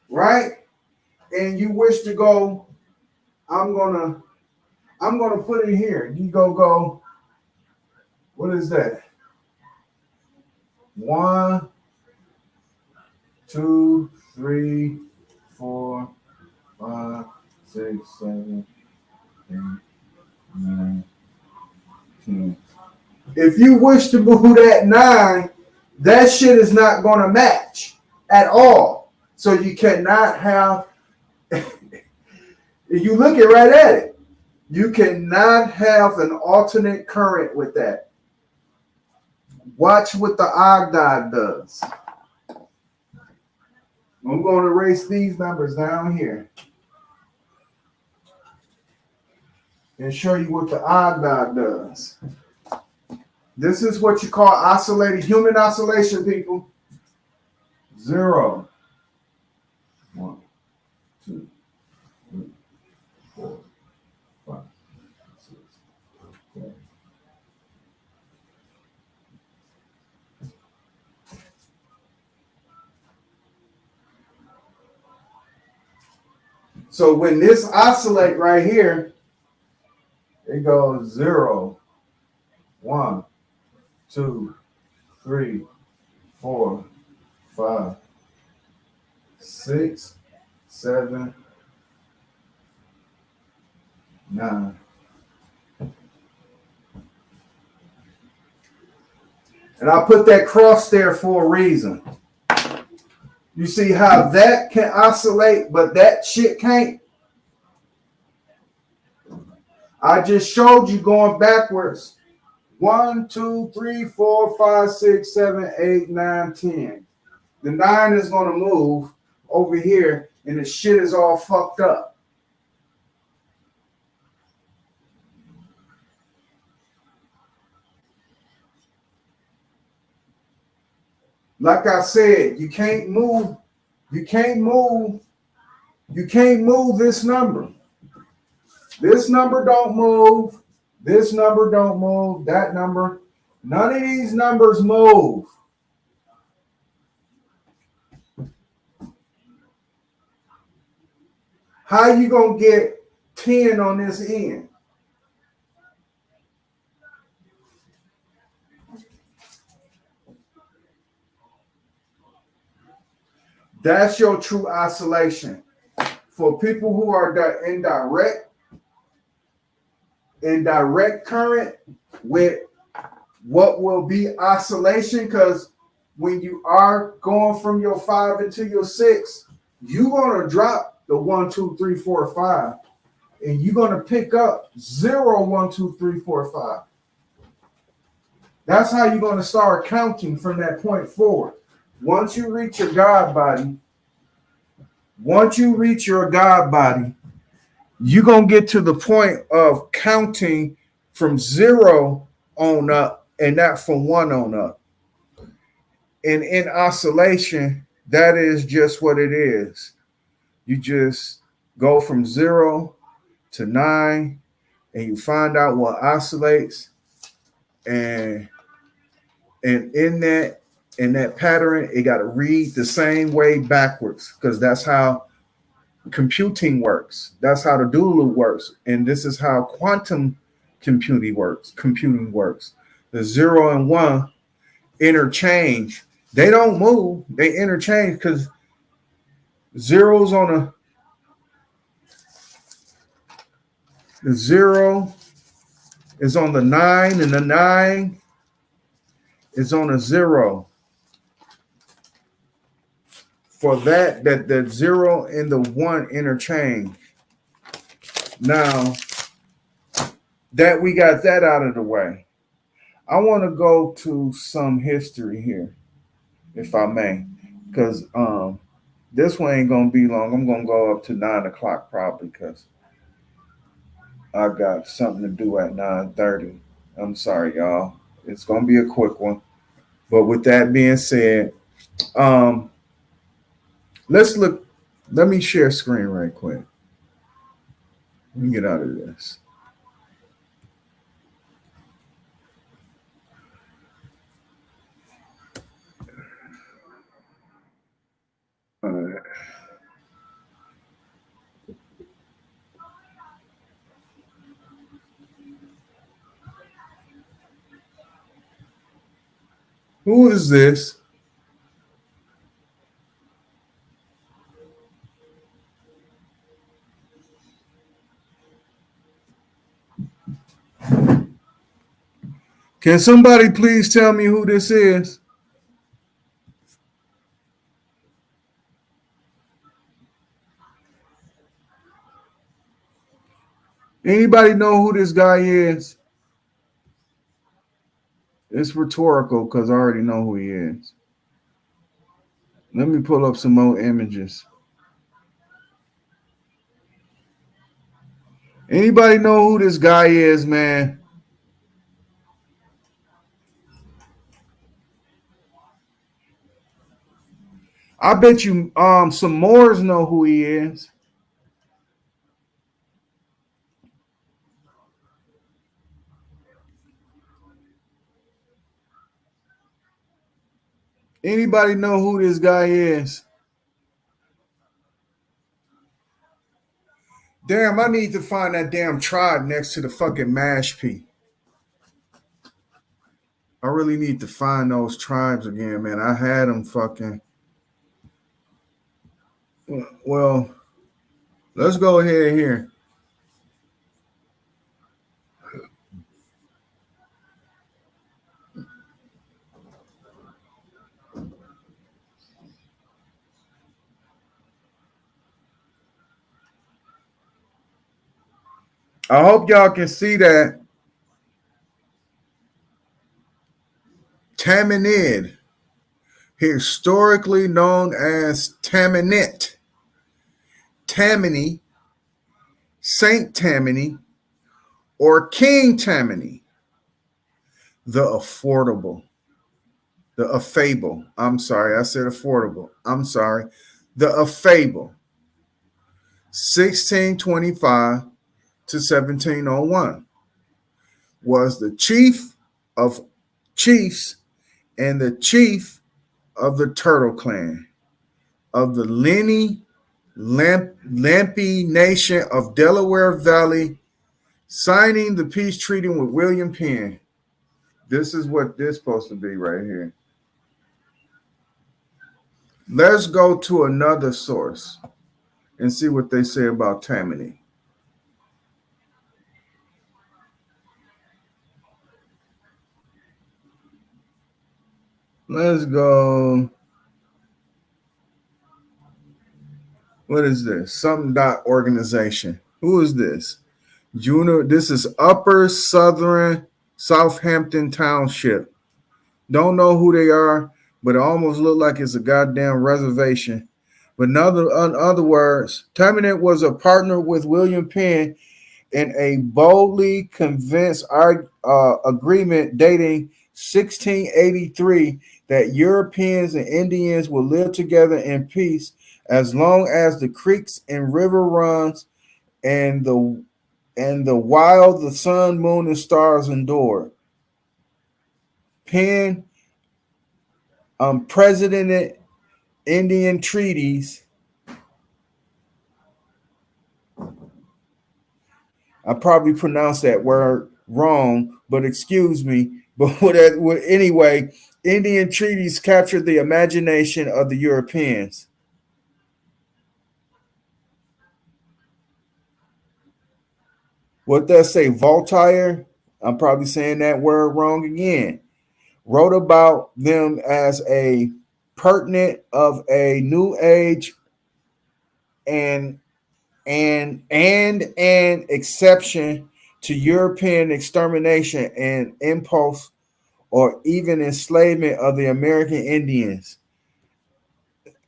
right, and you wish to go, I'm gonna put it here. You go. What is that? 1, 2, 3, 4, 5, 5, 6, 7, 8, 9, 10. If you wish to move that 9, that shit is not going to match at all. So you cannot have, if you look it right at it, you cannot have an alternate current with that. Watch what the Ogdod does. I'm going to erase these numbers down here and show you what the Ogdod does. This is what you call oscillating, human oscillation, people. 0, 1, 2, 3, 4, 5, 6, 7. So when this oscillate right here, it goes 0, 1, 2, 3, 4, 5, 6, 7, 9. And I put that cross there for a reason. You see how that can oscillate, but that shit can't? I just showed you going backwards. 1, 2, 3, 4, 5, 6, 7, 8, 9, 10. The 9 is going to move over here, and the shit is all fucked up. Like I said, you can't move this number. This number don't move. This number don't move. That number. None of these numbers move. How you going to get 10 on this end? That's your true oscillation. For people who are in direct current with what will be oscillation, because when you are going from your 5 into your 6, you're going to drop the 1, 2, 3, 4, 5, and you're going to pick up 0, 1, 2, 3, 4, 5. That's how you're going to start counting from that point forward. Once you reach your God body, you're going to get to the point of counting from 0 on up and not from 1 on up. And in oscillation, that is just what it is. You just go from 0 to 9 and you find out what oscillates. And in that pattern, it got to read the same way backwards, because that's how computing works. That's how the do loop works. And this is how quantum computing works. The 0 and 1 interchange. They don't move. They interchange because 0's on the 0 is on the 9, and the 9 is on a 0. For that the 0 and the 1 interchange. Now that we got that out of the way, I want to go to some history here, if I may, because this one ain't gonna be long. I'm gonna go up to 9 o'clock probably, because I got something to do at 9:30. I'm sorry, y'all. It's gonna be a quick one. But with that being said, let's look. Let me share screen right quick. Let me get out of this. All right. Who is this? Can somebody please tell me who this is? Anybody know who this guy is? It's rhetorical because I already know who he is. Let me pull up some more images. Anybody know who this guy is, man? I bet you some Moors know who he is. Anybody know who this guy is? Damn, I need to find that damn tribe next to the fucking mash P. I really need to find those tribes again, man. I had them fucking. Well, let's go ahead here. I hope y'all can see that. Tamanid, historically known as Tamanit, Tammany, Saint Tammany, or King Tammany, the affordable, the affable. I'm sorry, I said affordable. I'm sorry, the affable, 1625 to 1701, was the chief of chiefs and the chief of the Turtle Clan of the Lampi Nation of Delaware Valley, signing the peace treaty with William Penn. This is what this is supposed to be right here. Let's go to another source and see what they say about Tammany. Let's go. What is this? Something dot organization. Who is this? Juno. This is Upper Southern Southampton Township. Don't know who they are, but it almost look like it's a goddamn reservation. But in other words, Tammany was a partner with William Penn in a boldly convinced agreement dating 1683 that Europeans and Indians will live together in peace as long as the creeks and river runs and the while the sun, moon, and stars endure. Penn unprecedented Indian treaties. I probably pronounced that word wrong, but excuse me. But anyway, Indian treaties captured the imagination of the Europeans. What does say Voltaire? I'm probably saying that word wrong again. Wrote about them as a pertinent of a new age and an exception to European extermination and impulse or even enslavement of the American Indians.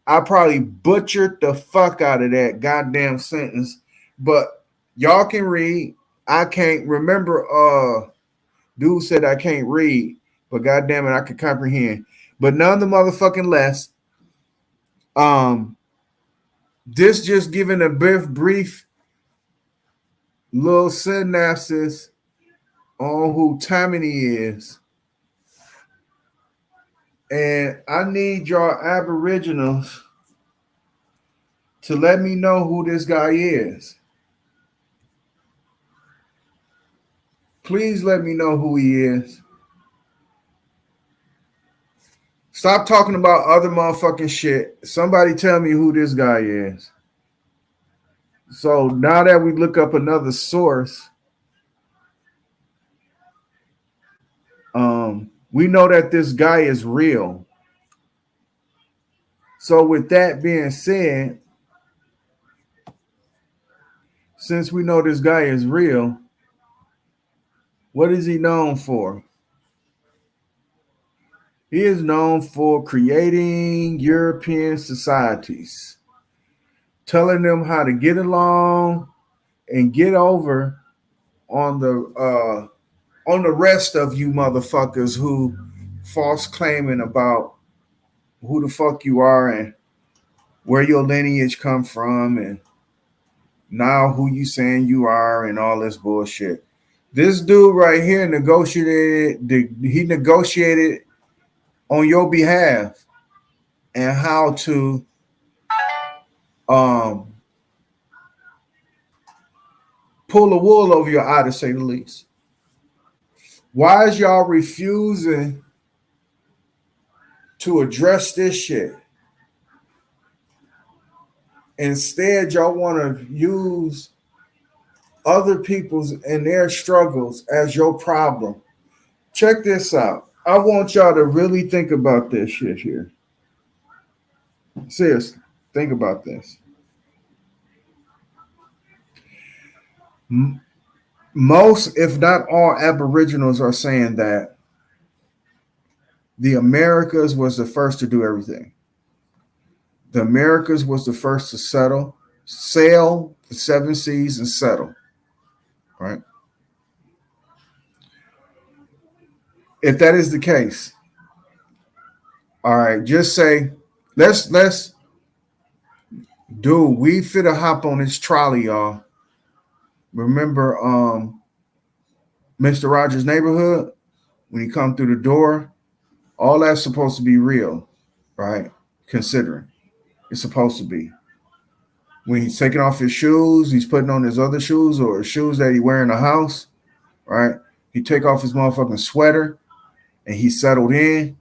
I probably butchered the fuck out of that goddamn sentence, but y'all can read. I can't remember. Dude said I can't read, but goddamn it, I can comprehend. But none the motherfucking less. This just giving a brief little synopsis on who Tammany is. And I need y'all Aboriginals to let me know who this guy is. Please let me know who he is. Stop talking about other motherfucking shit. Somebody tell me who this guy is. So now that we look up another source, We know that this guy is real. So with that being said, since we know this guy is real, what is he known for? He is known for creating European societies, telling them how to get along and get over on the rest of you motherfuckers who false claiming about who the fuck you are and where your lineage come from and now who you saying you are and all this bullshit. This dude right here he negotiated on your behalf and how to um pull the wool over your eye, to say the least. Why is y'all refusing to address this shit? Instead, y'all want to use other people's and their struggles as your problem. Check this out. I want y'all to really think about this shit here. Seriously, think about this. Most, if not all, Aboriginals are saying that the Americas was the first to do everything. The Americas was the first to sail the seven seas and settle. Right? If that is the case, all right, just say let's dude, we finna hop on this trolley, y'all. Remember Mr. Rogers' Neighborhood? When he come through the door, all that's supposed to be real, right? Considering it's supposed to be. When he's taking off his shoes, he's putting on his other shoes or shoes that he wear in the house, right? He take off his motherfucking sweater and he's settled in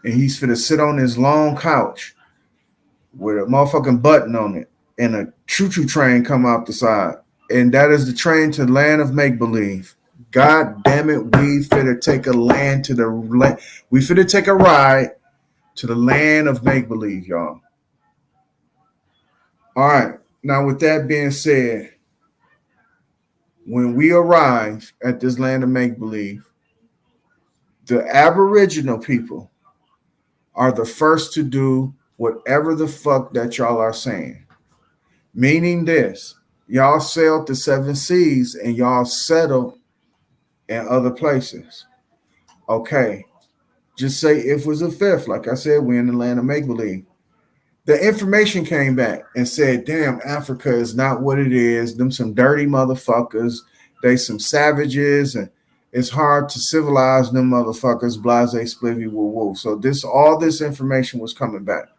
and he's finna sit on his long couch with a motherfucking button on it and a choo-choo train come out the side. And that is the train to the land of make-believe. God damn it, we finna take we finna take a ride to the land of make-believe, y'all. All right. Now, with that being said, when we arrive at this land of make-believe, the Aboriginal people are the first to do whatever the fuck that y'all are saying. Meaning this, y'all sailed the seven seas and y'all settled in other places. Okay. Just say if it was a fifth. Like I said, we're in the land of make-believe. The information came back and said, damn, Africa is not what it is. Them some dirty motherfuckers. They some savages, and it's hard to civilize them motherfuckers, blase, splivvy, woo woo. So all this information was coming back.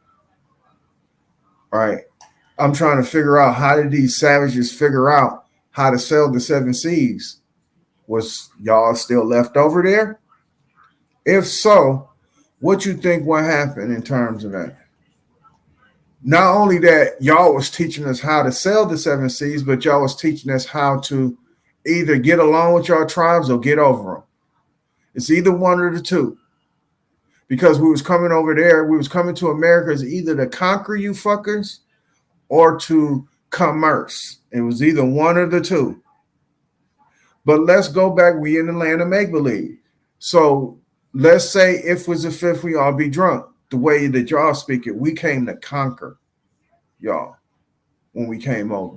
All right. I'm trying to figure out, how did these savages figure out how to sail the seven seas? Was y'all still left over there? If so, what you think what happened in terms of that? Not only that y'all was teaching us how to sail the seven seas, but y'all was teaching us how to either get along with y'all tribes or get over them. It's either one or the two. Because we was coming over there, we was coming to America as either to conquer you fuckers or to commerce. It was either one or the two. But let's go back. We in the land of make-believe. So let's say if it was a fifth, we all be drunk. The way that y'all speak it, we came to conquer y'all when we came over.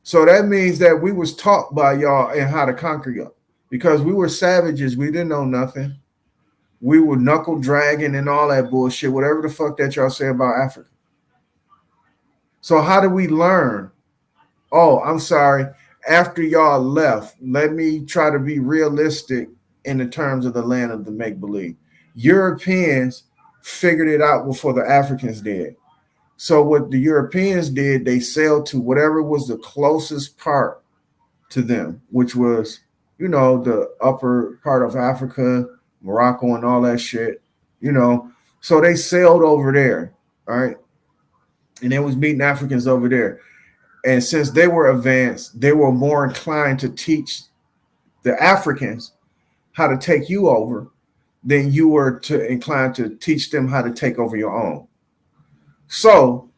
So that means that we was taught by y'all and how to conquer y'all. Because we were savages. We didn't know nothing. We were knuckle dragging and all that bullshit, whatever the fuck that y'all say about Africa. So how do we learn? Oh, I'm sorry. After y'all left, let me try to be realistic in the terms of the land of the make-believe. Europeans figured it out before the Africans did. So what the Europeans did, they sailed to whatever was the closest part to them, which was, the upper part of Africa, Morocco and all that shit, So they sailed over there, all right? And they was meeting Africans over there. And since they were advanced, they were more inclined to teach the Africans how to take you over than you were inclined to teach them how to take over your own. So,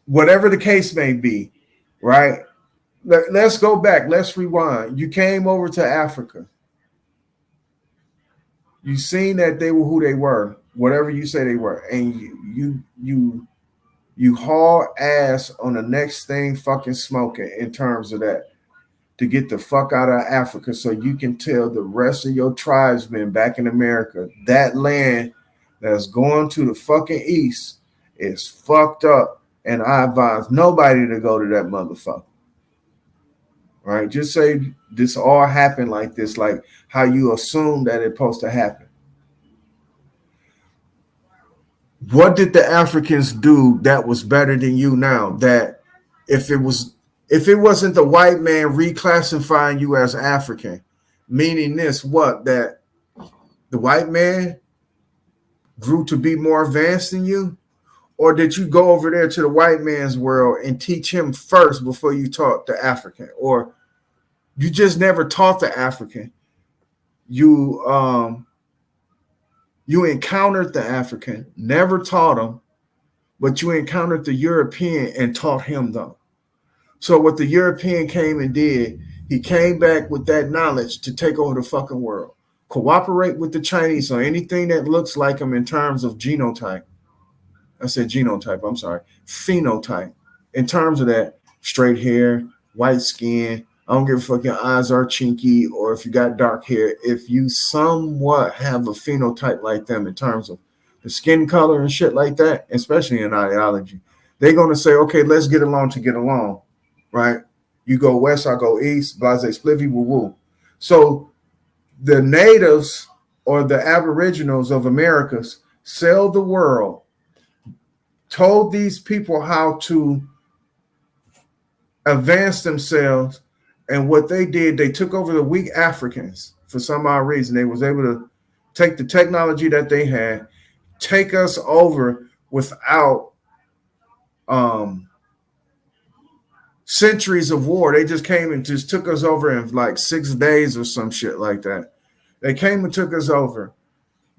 whatever the case may be, right? Let's go back. Let's rewind. You came over to Africa. You seen that they were who they were, whatever you say they were, and you haul ass on the next thing fucking smoking in terms of that to get the fuck out of Africa so you can tell the rest of your tribesmen back in America that land that's going to the fucking east is fucked up, and I advise nobody to go to that motherfucker. Right? Just say this all happened like this, like how you assume that it's supposed to happen. What did the Africans do that was better than you now? That if it wasn't the white man reclassifying you as African, meaning this, what? That the white man grew to be more advanced than you? Or did you go over there to the white man's world and teach him first before you taught the African? Or you just never taught the African. You encountered the African, never taught him, but you encountered the European and taught him though. So what the European came and did, he came back with that knowledge to take over the fucking world. Cooperate with the Chinese on anything that looks like them in terms of genotype. I said genotype, I'm sorry. Phenotype. In terms of that, straight hair, white skin, I don't give a fuck your eyes are chinky or if you got dark hair. If you somewhat have a phenotype like them in terms of the skin color and shit like that, especially in ideology, they're going to say, okay, let's get along to get along, right? You go west, I go east, blase, spliffy, woo woo. So the natives or the aboriginals of Americas sailed the world, told these people how to advance themselves, and what they did, they took over the weak Africans for some odd reason. They was able to take the technology that they had, take us over without centuries of war. They just came and just took us over in like 6 days or some shit like that. They came and took us over,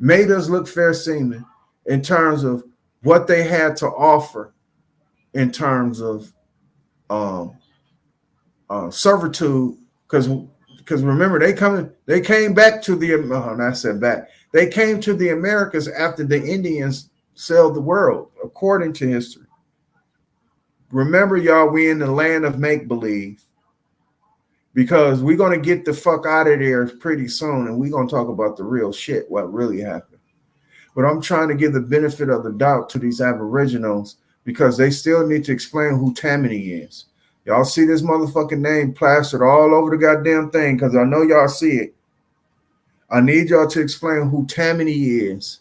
made us look fair seeming in terms of what they had to offer in terms of servitude, because remember they came back to the they came to the Americas after the Indians sailed the world, according to history. Remember, y'all, we in the land of make-believe, because we're going to get the fuck out of there pretty soon, and we're going to talk about the real shit, what really happened. But I'm trying to give the benefit of the doubt to these aboriginals because they still need to explain who Tammany is. Y'all see this motherfucking name plastered all over the goddamn thing because I know y'all see it. I need y'all to explain who Tammany is.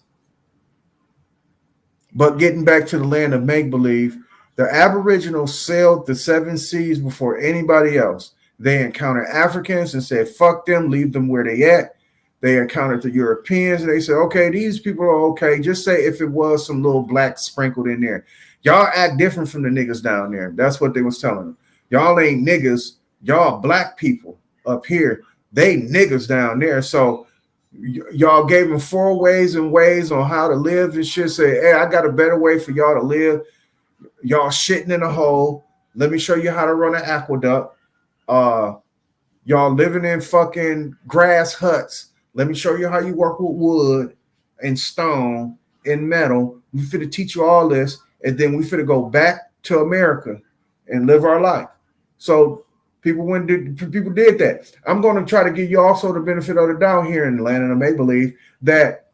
But getting back to the land of make-believe, the Aboriginals sailed the 7 seas before anybody else. They encountered Africans and said, fuck them, leave them where they at. They encountered the Europeans and they said, okay, these people are okay. Just say if it was some little black sprinkled in there. Y'all act different from the niggas down there. That's what they was telling them. Y'all ain't niggas. Y'all black people up here. They niggas down there. So y'all gave them 4 ways on how to live and shit. Say, hey, I got a better way for y'all to live. Y'all shitting in a hole. Let me show you how to run an aqueduct. Y'all living in fucking grass huts. Let me show you how you work with wood and stone and metal. We finna teach you all this, and then we finna go back to America and live our life. So people did that. I'm going to try to give you also the benefit of the doubt here in the land of the make-believe that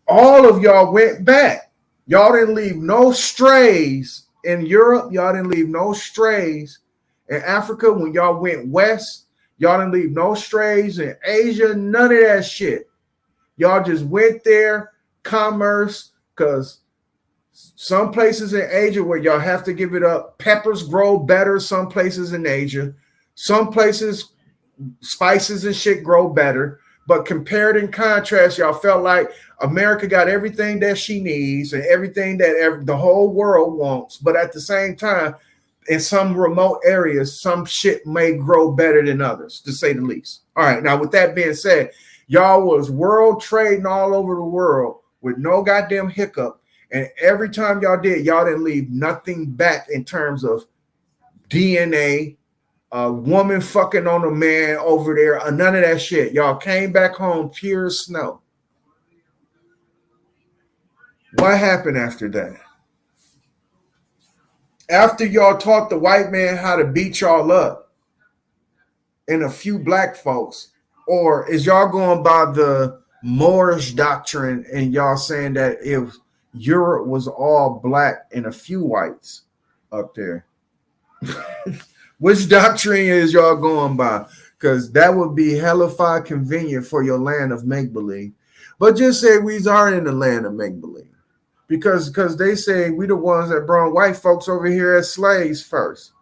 all of y'all went back. Y'all didn't leave no strays in Europe. Y'all didn't leave no strays in Africa. When y'all went west, y'all didn't leave no strays in Asia. None of that shit. Y'all just went there, commerce, because some places in Asia where y'all have to give it up, peppers grow better some places in Asia. Some places, spices and shit grow better. But compared in contrast, y'all felt like America got everything that she needs and everything that the whole world wants. But at the same time, in some remote areas, some shit may grow better than others, to say the least. All right. Now, with that being said, Y'all was world trading all over the world with no goddamn hiccup. And every time y'all did, y'all didn't leave nothing back in terms of DNA, a woman fucking on a man over there, none of that shit. Y'all came back home pure snow. What happened after that? After y'all taught the white man how to beat y'all up and a few black folks, or is y'all going by the Moorish doctrine and y'all saying that if Europe was all black and a few whites up there? Which doctrine is y'all going by? Because that would be hellified convenient for your land of make-believe. But just say we are in the land of make-believe. Because they say we the ones that brought white folks over here as slaves first.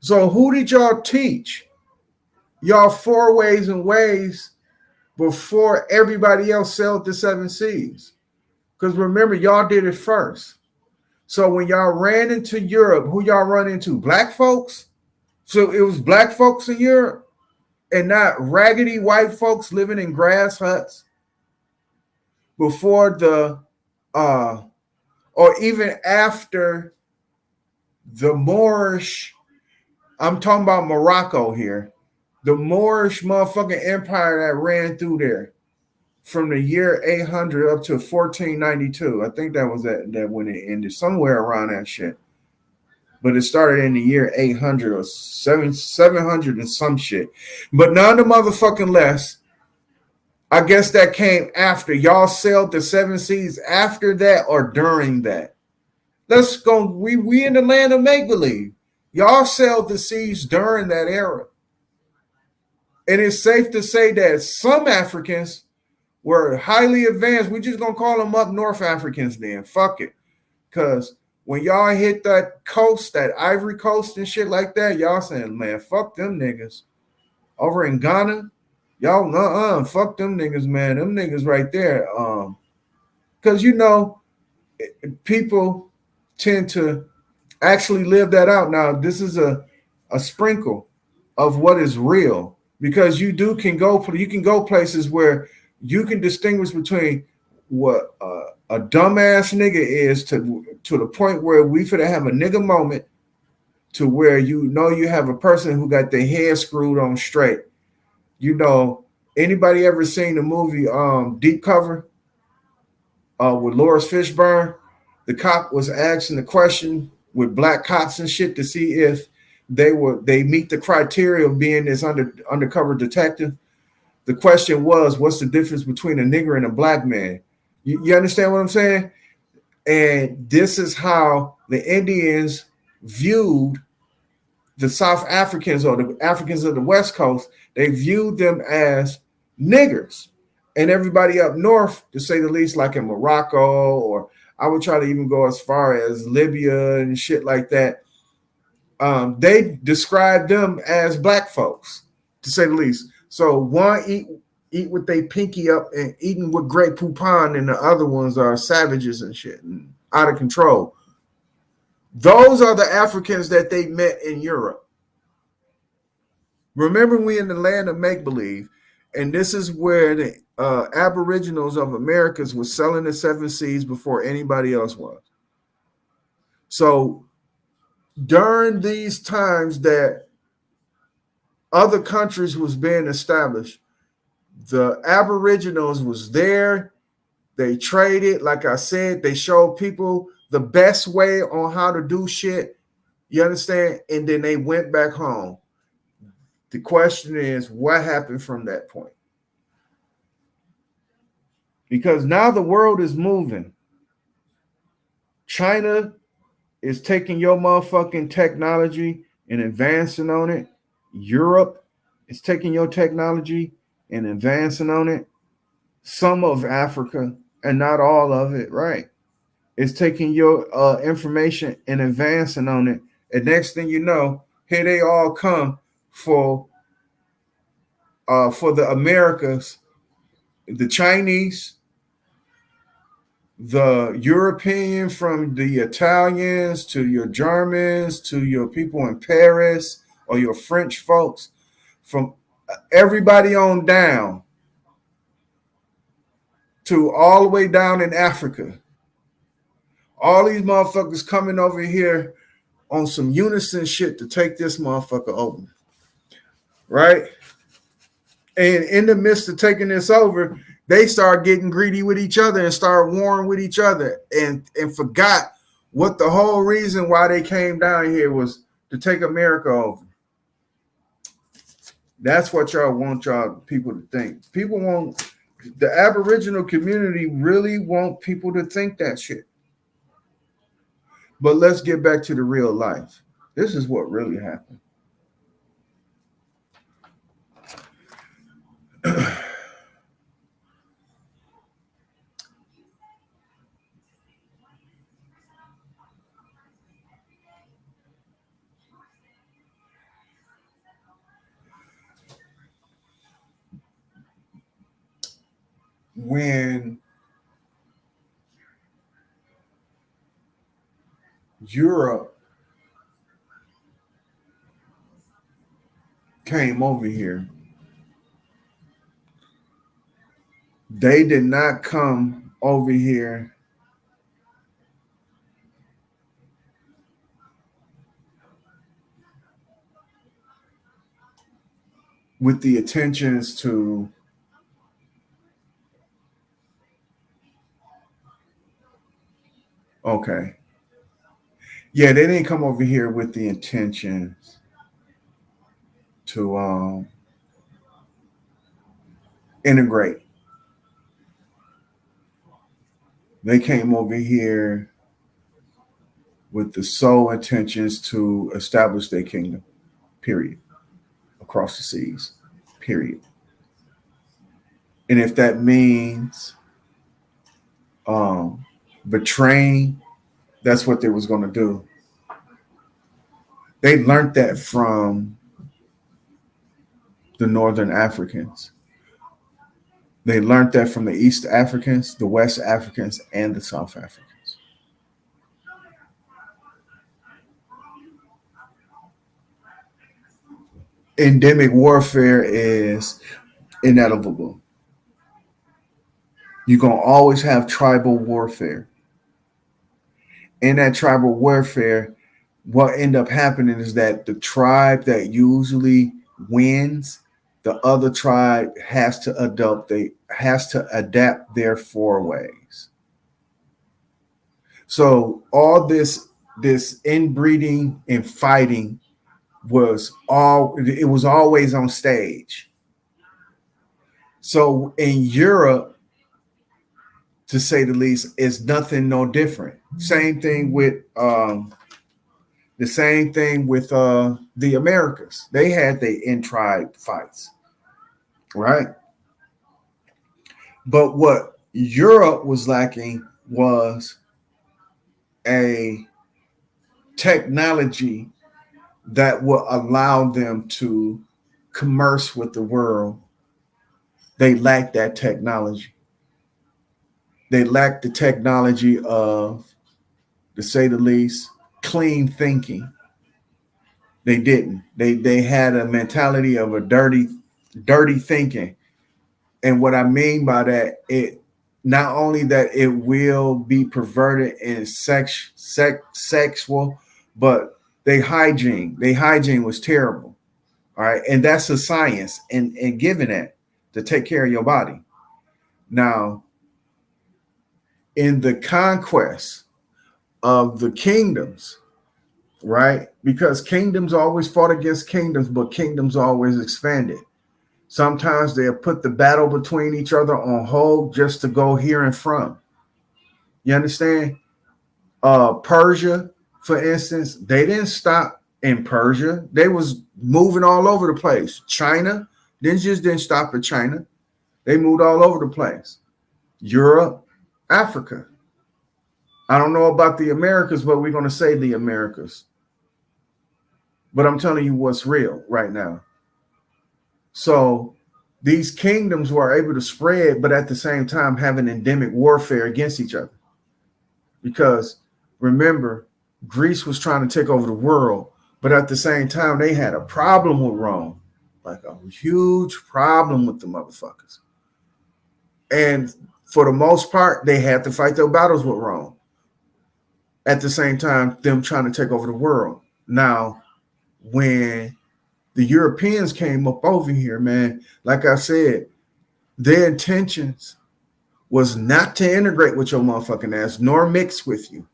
So who did y'all teach? Y'all 4 ways and ways before everybody else sailed the 7 seas. Because remember, y'all did it first. So when y'all ran into Europe, who y'all run into? Black folks? So it was black folks in Europe and not raggedy white folks living in grass huts before the or even after the Moorish, I'm talking about Morocco here, the Moorish motherfucking empire that ran through there from the year 800 up to 1492. I think that was that when it ended, somewhere around that shit. But it started in the year 800 or 700 and some shit. But none of the motherfucking less. I guess that came after. Y'all sailed the 7 seas after that or during that? Let's go. We in the land of make-believe. Y'all sailed the seas during that era. And it's safe to say that some Africans were highly advanced. We're just going to call them up North Africans then. Fuck it. Because when y'all hit that coast, that Ivory Coast and shit like that, y'all saying, man, fuck them niggas. Over in Ghana, y'all, fuck them niggas, man. Them niggas right there. Because, people tend to actually live that out. Now, this is a sprinkle of what is real. Because you can go places where you can distinguish between what a dumbass nigga is to the point where we finna have a nigga moment to where you have a person who got their head screwed on straight. Anybody ever seen the movie Deep Cover with Lawrence Fishburne? The cop was asking the question with black cops and shit to see if they meet the criteria of being this undercover detective. The question was, what's the difference between a nigger and a black man? You understand what I'm saying? And this is how the Indians viewed the South Africans or the Africans of the West Coast. They viewed them as niggers. And everybody up north, to say the least, like in Morocco, or I would try to even go as far as Libya and shit like that, they described them as black folks, to say the least. So one eat with they pinky up and eating with Grey Poupon, and the other ones are savages and shit and out of control. Those are the Africans that they met in Europe. Remember, we in the land of make-believe, and this is where the Aboriginals of Americas was selling the 7 seas before anybody else was. So during these times that other countries was being established, the Aboriginals was there. They traded, like I said, they showed people the best way on how to do shit. You understand? And then they went back home. The question is, what happened from that point? Because now the world is moving. China is taking your motherfucking technology and advancing on it. Europe is taking your technology and advancing on it. Some of Africa, and not all of it, right? It's taking your information and advancing on it. And next thing you know, here they all come for the Americas, the Chinese, the European, from the Italians to your Germans to your people in Paris or your French folks, from everybody on down to all the way down in Africa. All these motherfuckers coming over here on some unison shit to take this motherfucker over. Right? And in the midst of taking this over, they start getting greedy with each other and start warring with each other and forgot what the whole reason why they came down here was to take America over. That's what y'all want y'all people to think. People want, the Aboriginal community really want people to think that shit. But let's get back to the real life. This is what really happened. When Europe came over here, they did not come over here with the intentions to yeah, they didn't come over here with the intentions to integrate. They came over here with the sole intentions to establish their kingdom, period, across the seas, period. And if that means betraying, that's what they was going to do. They learned that from the Northern Africans. They learned that from the East Africans, the West Africans, and the South Africans. Endemic warfare is inevitable. You're going to always have tribal warfare. In that tribal warfare, what end up happening is that the tribe that usually wins, the other tribe has to adapt their foreways. So all this inbreeding and fighting was always on stage. So in Europe, to say the least, it's nothing no different. Same thing with the Americas. They had their in-tribe fights, right? But what Europe was lacking was a technology that would allow them to commerce with the world. They lacked that technology. They lacked the technology of, to say the least, clean thinking. They didn't. They had a mentality of a dirty thinking. And what I mean by that, it not only that it will be perverted and sexual, but their hygiene was terrible. All right. And that's a science and given that to take care of your body. Now, in the conquest of the kingdoms, right? Because kingdoms always fought against kingdoms, but kingdoms always expanded. Sometimes they'll put the battle between each other on hold just to go here and from. You understand? Persia, for instance, they didn't stop in Persia. They was moving all over the place. China didn't stop at China. They moved all over the place. Europe, Africa. I don't know about the Americas, but we're going to say the Americas. But I'm telling you what's real right now. So these kingdoms were able to spread, but at the same time have an endemic warfare against each other. Because remember, Greece was trying to take over the world, but at the same time, they had a problem with Rome. like a huge problem with the motherfuckers. And for the most part, they had to fight their battles with Rome. At the same time, them trying to take over the world. Now, when the Europeans came up over here, man, like I said, their intentions was not to integrate with your motherfucking ass, nor mix with you.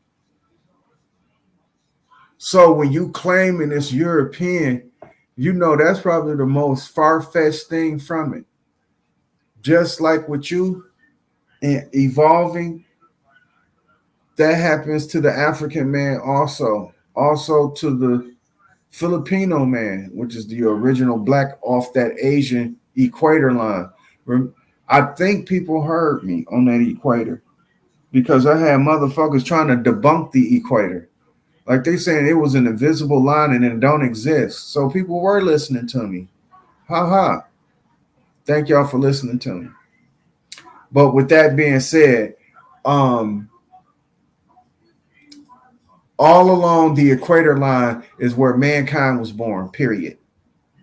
So when you claiming this European, you know that's probably the most far-fetched thing from it. Just like with you and evolving, that happens to the African man also. Also to the Filipino man, which is the original black off that Asian equator line. I think people heard me on that equator because I had motherfuckers trying to debunk the equator. Like they saying it was an invisible line and it don't exist. So people were listening to me. Ha ha. Thank y'all for listening to me. But with that being said, all along the equator line is where mankind was born, period.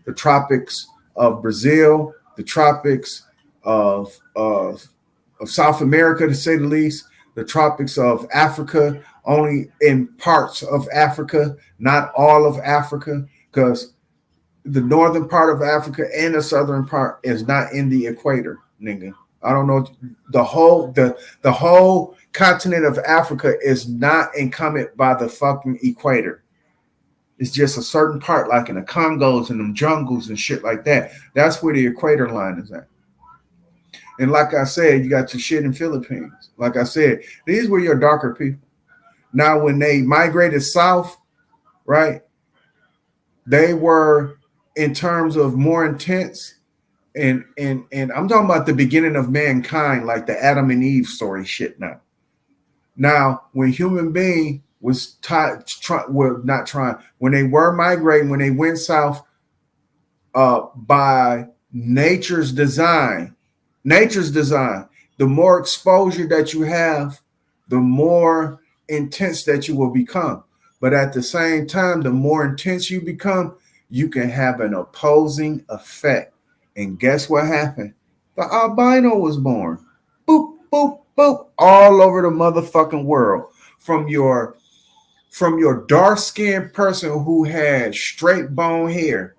The tropics of Brazil, the tropics of South America, to say the least, the tropics of Africa, only in parts of Africa, not all of Africa, because the northern part of Africa and the southern part is not in the equator, nigga. I don't know. The whole continent of Africa is not incumbent by the fucking equator. It's just a certain part, like in the Congos and them jungles and shit like that. That's where the equator line is at. And like I said, you got your shit in Philippines. Like I said, these were your darker people. Now, when they migrated south, right, they were, in terms of more intense, and I'm talking about the beginning of mankind, like the Adam and Eve story shit now. Now, when human being was when they were migrating, when they went south by nature's design, the more exposure that you have, the more intense that you will become. But at the same time, the more intense you become, you can have an opposing effect. And guess what happened? The albino was born. Boop, boop, boop, all over the motherfucking world. From your dark-skinned person who had straight bone hair,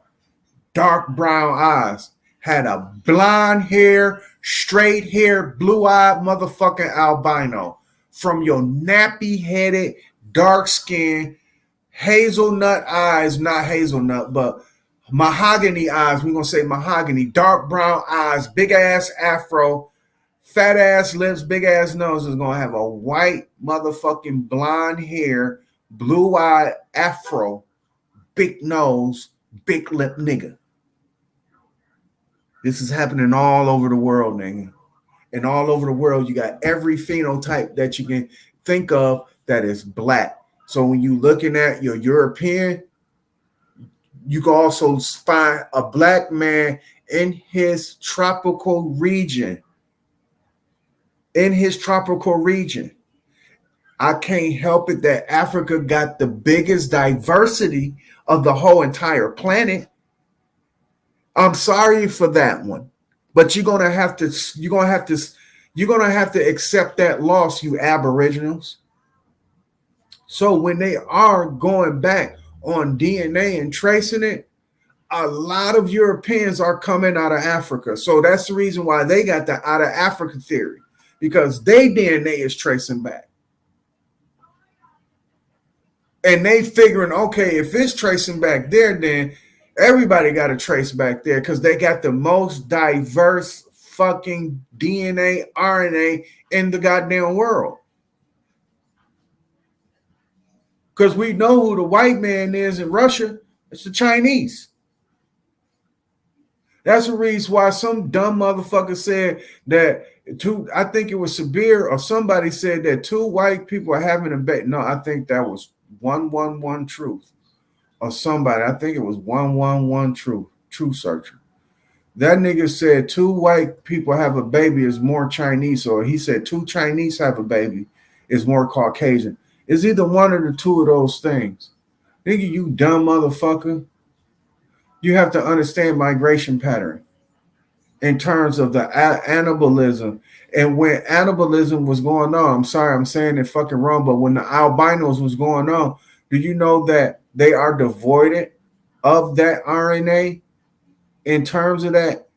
dark brown eyes, had a blonde hair, straight hair, blue-eyed motherfucking albino. From your nappy-headed, dark-skinned, hazelnut eyes, not hazelnut, but mahogany eyes. We're going to say mahogany, dark brown eyes, big ass afro, fat ass lips, big ass nose, is going to have a white motherfucking blonde hair, blue eye afro, big nose, big lip nigga. This is happening all over the world, nigga. And all over the world, you got every phenotype that you can think of that is black. So when you looking at your European, you can also find a black man in his tropical region. I can't help it that Africa got the biggest diversity of the whole entire planet. I'm sorry for that one, but you're gonna have to accept that loss, you aboriginals. So when they are going back on DNA and tracing it, a lot of Europeans are coming out of Africa. So that's the reason why they got the out of Africa theory, because their DNA is tracing back. And they figuring, okay, if it's tracing back there, then everybody got to trace back there because they got the most diverse fucking DNA, RNA in the goddamn world. Because we know who the white man is in Russia. It's the Chinese. That's the reason why some dumb motherfucker said that I think it was Sabir or somebody said that two white people are having a baby. No, I think that was 111 Truth or somebody. I think it was 111 Truth Searcher. That nigga said two white people have a baby is more Chinese, or he said two Chinese have a baby is more Caucasian. It's either one or the two of those things. Nigga, you dumb motherfucker. You have to understand migration pattern in terms of the annibalism. And when annibalism was going on, I'm sorry, I'm saying it fucking wrong, but when the albinos was going on, do you know that they are devoid of that RNA in terms of that?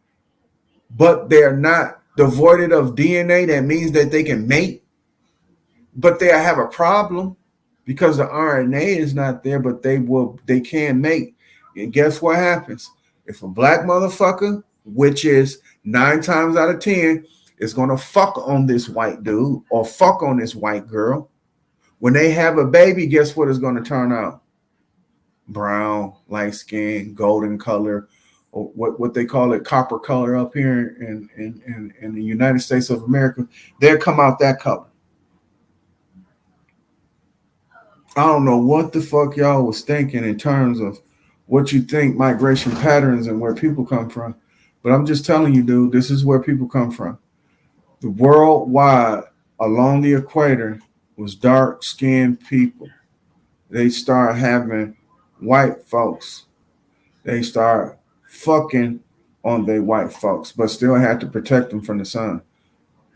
But they're not devoid of DNA. That means that they can mate, but they have a problem because the RNA is not there, but they can mate. And guess what happens? If a black motherfucker, which is 9 times out of 10, is gonna fuck on this white dude or fuck on this white girl, when they have a baby, guess what is gonna turn out? Brown, light skin, golden color, or what they call it, copper color up here in the United States of America. They'll come out that color. I don't know what the fuck y'all was thinking in terms of what you think migration patterns and where people come from. But I'm just telling you, dude, this is where people come from. The worldwide along the equator was dark-skinned people. They start having white folks. They start fucking on their white folks, but still had to protect them from the sun.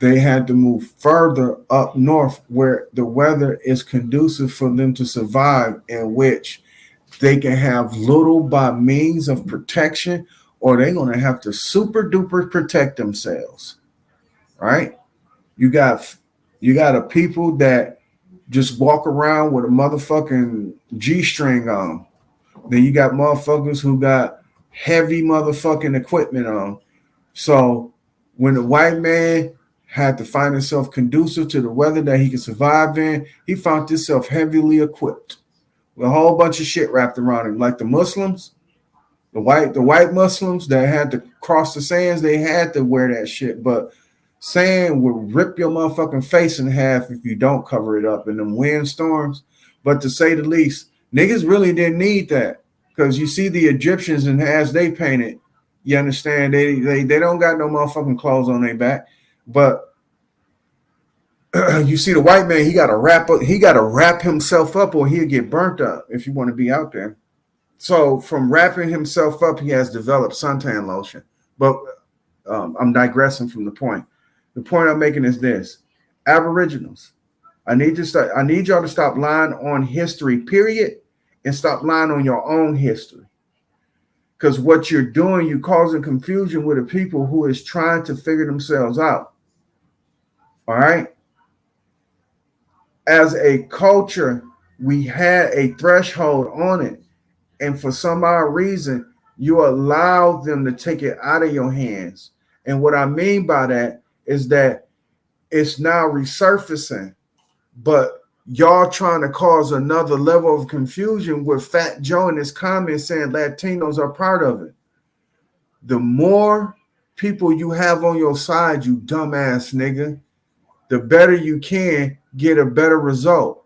They had to move further up north where the weather is conducive for them to survive, in which they can have little by means of protection, or they're going to have to super duper protect themselves. Right? You got a people that just walk around with a motherfucking G-string on. Then you got motherfuckers who got heavy motherfucking equipment on. So when the white man had to find himself conducive to the weather that he could survive in, he found himself heavily equipped with a whole bunch of shit wrapped around him. Like the Muslims, the white Muslims that had to cross the sands, they had to wear that shit. But sand will rip your motherfucking face in half if you don't cover it up in them windstorms. But to say the least, niggas really didn't need that, because you see the Egyptians and as they painted, you understand, they don't got no motherfucking clothes on their back. But you see the white man, he got to wrap himself up or he'll get burnt up if you want to be out there. So from wrapping himself up, he has developed suntan lotion. But I'm digressing from the point. The point I'm making is this: Aboriginals, I need y'all to stop lying on history, period, and stop lying on your own history. Because what you're doing, you're causing confusion with the people who is trying to figure themselves out. All right. As a culture, we had a threshold on it. And for some odd reason, you allow them to take it out of your hands. And what I mean by that is that it's now resurfacing, but y'all trying to cause another level of confusion with Fat Joe in his comments saying Latinos are part of it. The more people you have on your side, you dumbass nigga, the better you can get a better result.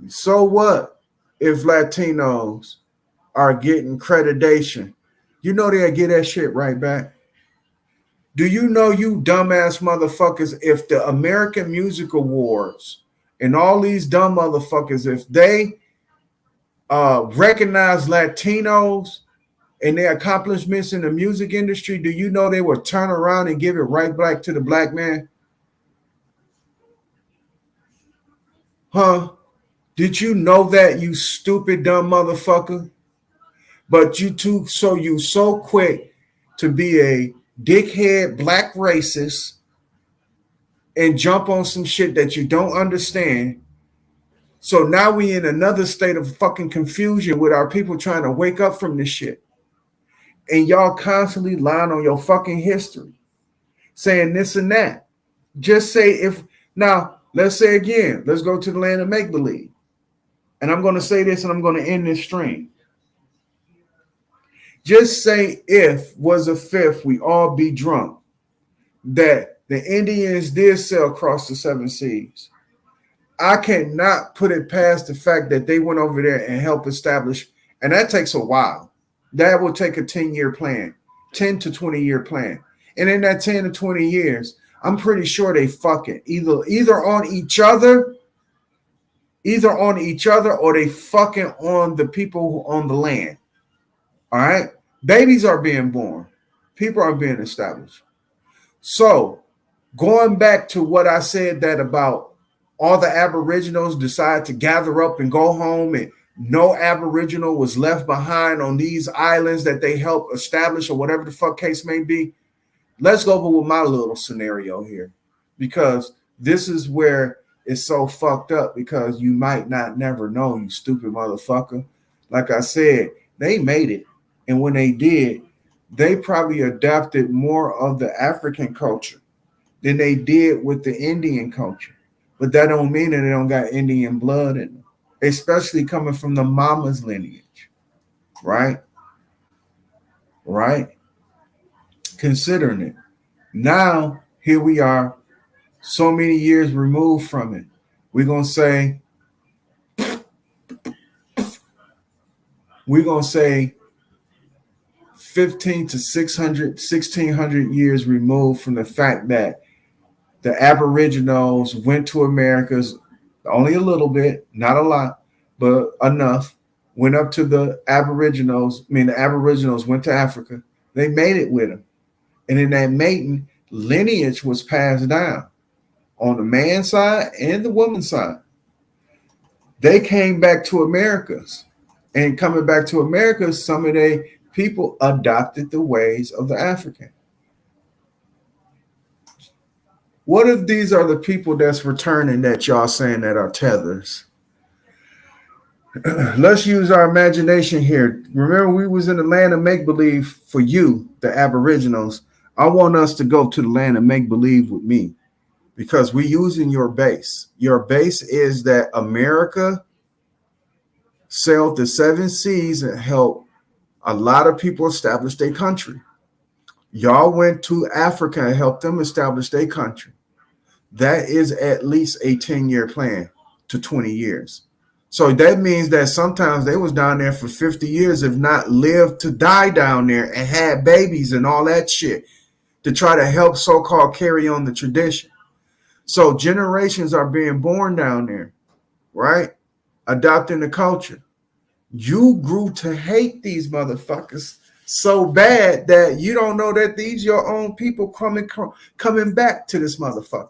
So what if Latinos are getting accreditation? You know they'll get that shit right back. Do you know, you dumbass motherfuckers, if the American Music Awards and all these dumb motherfuckers, if they recognize Latinos and their accomplishments in the music industry, do you know they would turn around and give it right back to the black man? Huh? Did you know that, you stupid dumb motherfucker? But you so quick to be a dickhead black racist and jump on some shit that you don't understand. So now we in another state of fucking confusion with our people trying to wake up from this shit. And y'all constantly lying on your fucking history, saying this and that. Just say if, now let's say again, let's go to the land of make-believe. And I'm going to say this and I'm going to end this stream. Just say if was a fifth, we all be drunk, that the Indians did sail across the 7 seas. I cannot put it past the fact that they went over there and helped establish, and that takes a while. That will take a 10-year plan, 10 to 20-year plan. And in that 10 to 20 years, I'm pretty sure they fucking either on each other, or they fucking on the people who own the land. All right? Babies are being born. People are being established. So going back to what I said that about all the Aboriginals decide to gather up and go home, and no Aboriginal was left behind on these islands that they helped establish, or whatever the fuck case may be. Let's go over with my little scenario here, because this is where it's so fucked up, because you might not never know, you stupid motherfucker. Like I said, they made it. And when they did, they probably adapted more of the African culture than they did with the Indian culture. But that don't mean that they don't got Indian blood in them, especially coming from the mama's lineage, right? Right? Considering it. Now, here we are, so many years removed from it. We're going to say 15 to 600, 1600 years removed from the fact that the Aboriginals went to Americas only a little bit, not a lot, but enough. Went up to the Aboriginals. I mean, the Aboriginals went to Africa. They made it with them. And in that mating, lineage was passed down on the man's side and the woman's side. They came back to Americas. And coming back to America, some of their people adopted the ways of the African. What if these are the people that's returning that y'all saying that are tethers? Let's use our imagination here. Remember, we was in the land of make-believe for you, the Aboriginals. I want us to go to the land of make-believe with me, because we're using your base. Your base is that America sailed the 7 seas and helped a lot of people establish their country. Y'all went to Africa and helped them establish their country. That is at least a 10-year plan to 20 years. So that means that sometimes they was down there for 50 years, if not lived to die down there, and had babies and all that shit to try to help so-called carry on the tradition. So generations are being born down there, right? Adopting the culture. You grew to hate these motherfuckers so bad that you don't know that these your own people coming back to this motherfucker.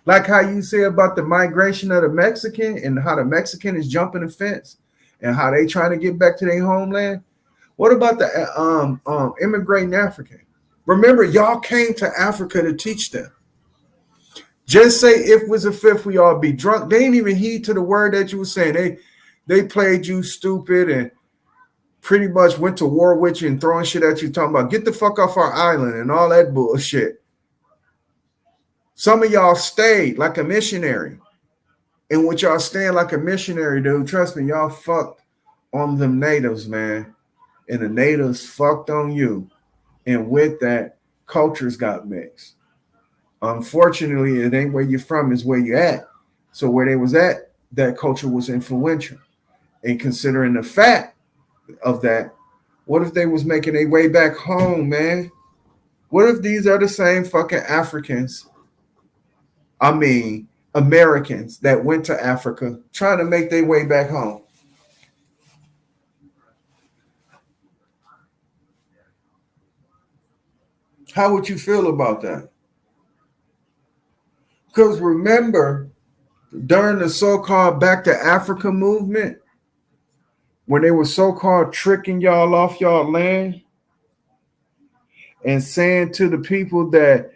Like how you say about the migration of the Mexican, and how the Mexican is jumping the fence, and how they trying to get back to their homeland. What about the immigrating African? Remember, y'all came to Africa to teach them. Just say if it was a fifth, we all be drunk. They didn't even heed to the word that you were saying. They played you stupid and pretty much went to war with you and throwing shit at you, talking about get the fuck off our island and all that bullshit. Some of y'all stayed like a missionary. And with y'all staying like a missionary, dude, trust me, y'all fucked on them natives, man. And the natives fucked on you. And with that, cultures got mixed. Unfortunately, it ain't where you're from, it's where you're at. So where they was at, that culture was influential. And considering the fact of that, what if they was making their way back home, man? What if these are the same fucking Africans, Americans that went to Africa trying to make their way back home? How would you feel about that? Because remember, during the so-called Back to Africa movement, when they were so-called tricking y'all off y'all land and saying to the people that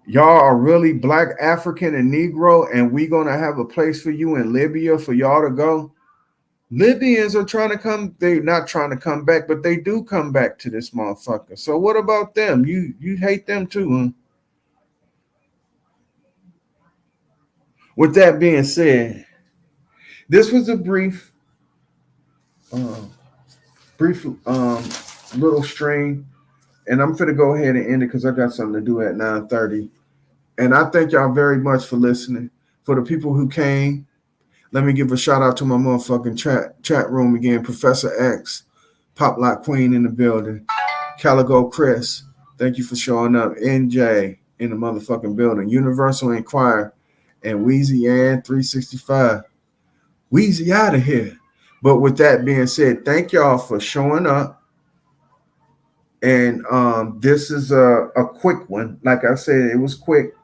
y'all are really Black, African, and Negro, and we gonna have a place for you in Libya for y'all to go. Libyans are trying to come. They're not trying to come back, but they do come back to this motherfucker. So what about them? You hate them too, huh? With that being said, this was a brief little stream, and I'm gonna go ahead and end it because I got something to do at 9:30. And I thank y'all very much for listening. For the people who came, let me give a shout out to my motherfucking chat room again. Professor X, Pop Lock Queen in the building, Caligo Chris, thank you for showing up. NJ in the motherfucking building, Universal Inquirer, and Wheezy and 365. Wheezy out of here. But with that being said, thank y'all for showing up. And this is a quick one. Like I said, it was quick.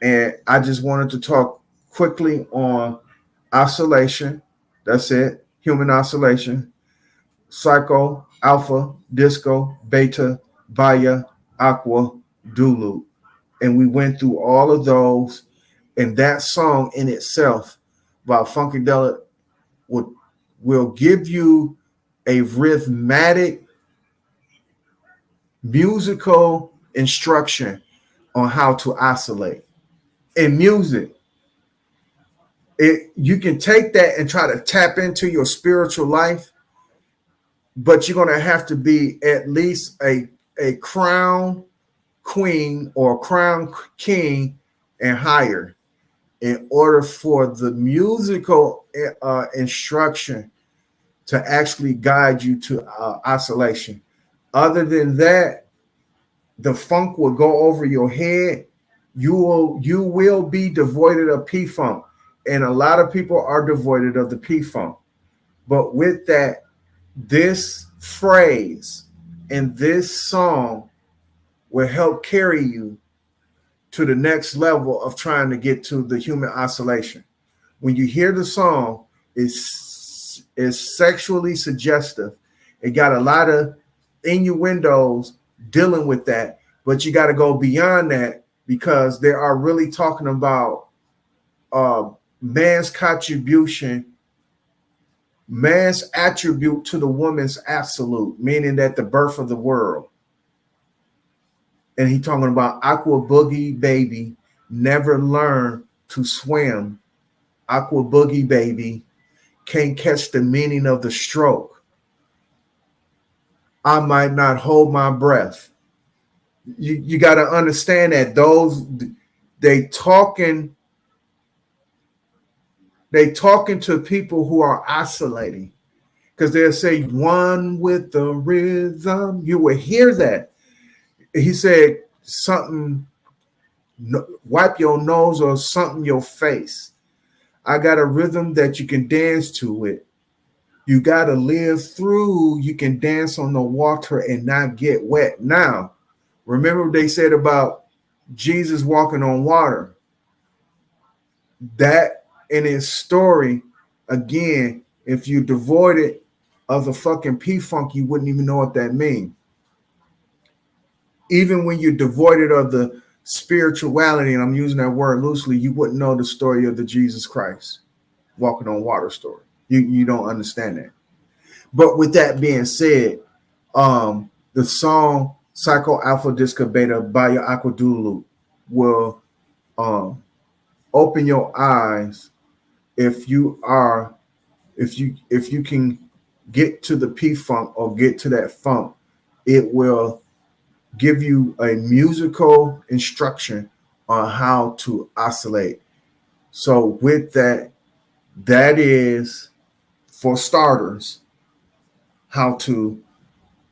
And I just wanted to talk quickly on oscillation. That's it. Human oscillation. Psycho, alpha, disco, beta, baya, aqua, dulu. And we went through all of those. And that song in itself by Funkadelic will give you a rhythmic musical instruction on how to oscillate. In music, you can take that and try to tap into your spiritual life, but you're going to have to be at least a crown queen or crown king and higher in order for the musical instruction to actually guide you to oscillation. Other than that, the funk will go over your head. You will be devoided of P-funk. And a lot of people are devoided of the P-funk. But with that, this phrase and this song will help carry you to the next level of trying to get to the human oscillation. When you hear the song, it's sexually suggestive. It got a lot of innuendos dealing with that, but you got to go beyond that because they are really talking about man's contribution, man's attribute to the woman's absolute, meaning that the birth of the world. And he talking about aqua boogie baby never learned to swim. Aqua boogie baby can't catch the meaning of the stroke. I might not hold my breath. You got to understand that they talking to people who are oscillating, because they'll say one with the rhythm. You will hear that. He said something, wipe your nose or something your face. I got a rhythm that you can dance to it. You got to live through. You can dance on the water and not get wet. Now, remember what they said about Jesus walking on water. That in his story, again, if you devoided of the fucking P-funk, you wouldn't even know what that means. Even when you're devoided of the spirituality, and I'm using that word loosely, you wouldn't know the story of the Jesus Christ walking on water story. You don't understand that. But with that being said, the song Psychoalphadiscobetabioaquadoloop will open your eyes if you can get to the P-funk or get to that funk. It will give you a musical instruction on how to oscillate. So with that, that is, for starters, how to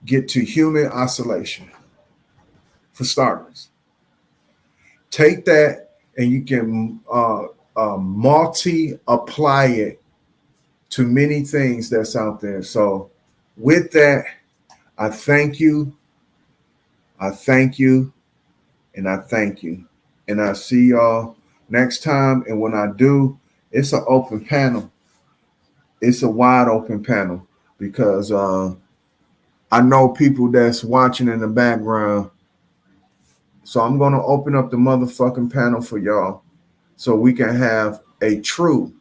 get to human oscillation. For starters, take that and you can multi-apply it to many things that's out there. So with that, I thank you. I thank you. And I thank you. And I see y'all next time. And when I do, it's an open panel. It's a wide open panel because I know people that's watching in the background. So I'm going to open up the motherfucking panel for y'all so we can have a true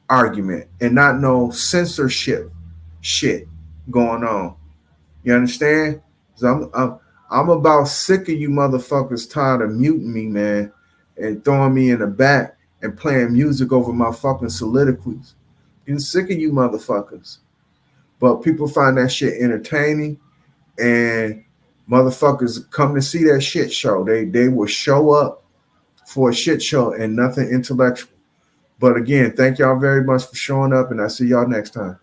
argument and not no censorship shit going on. You understand? So I'm about sick of you motherfuckers tired of muting me, man, and throwing me in the back and playing music over my fucking soliloquies. Getting sick of you motherfuckers. But people find that shit entertaining, and motherfuckers come to see that shit show. They will show up for a shit show and nothing intellectual. But again, thank y'all very much for showing up, and I'll see y'all next time.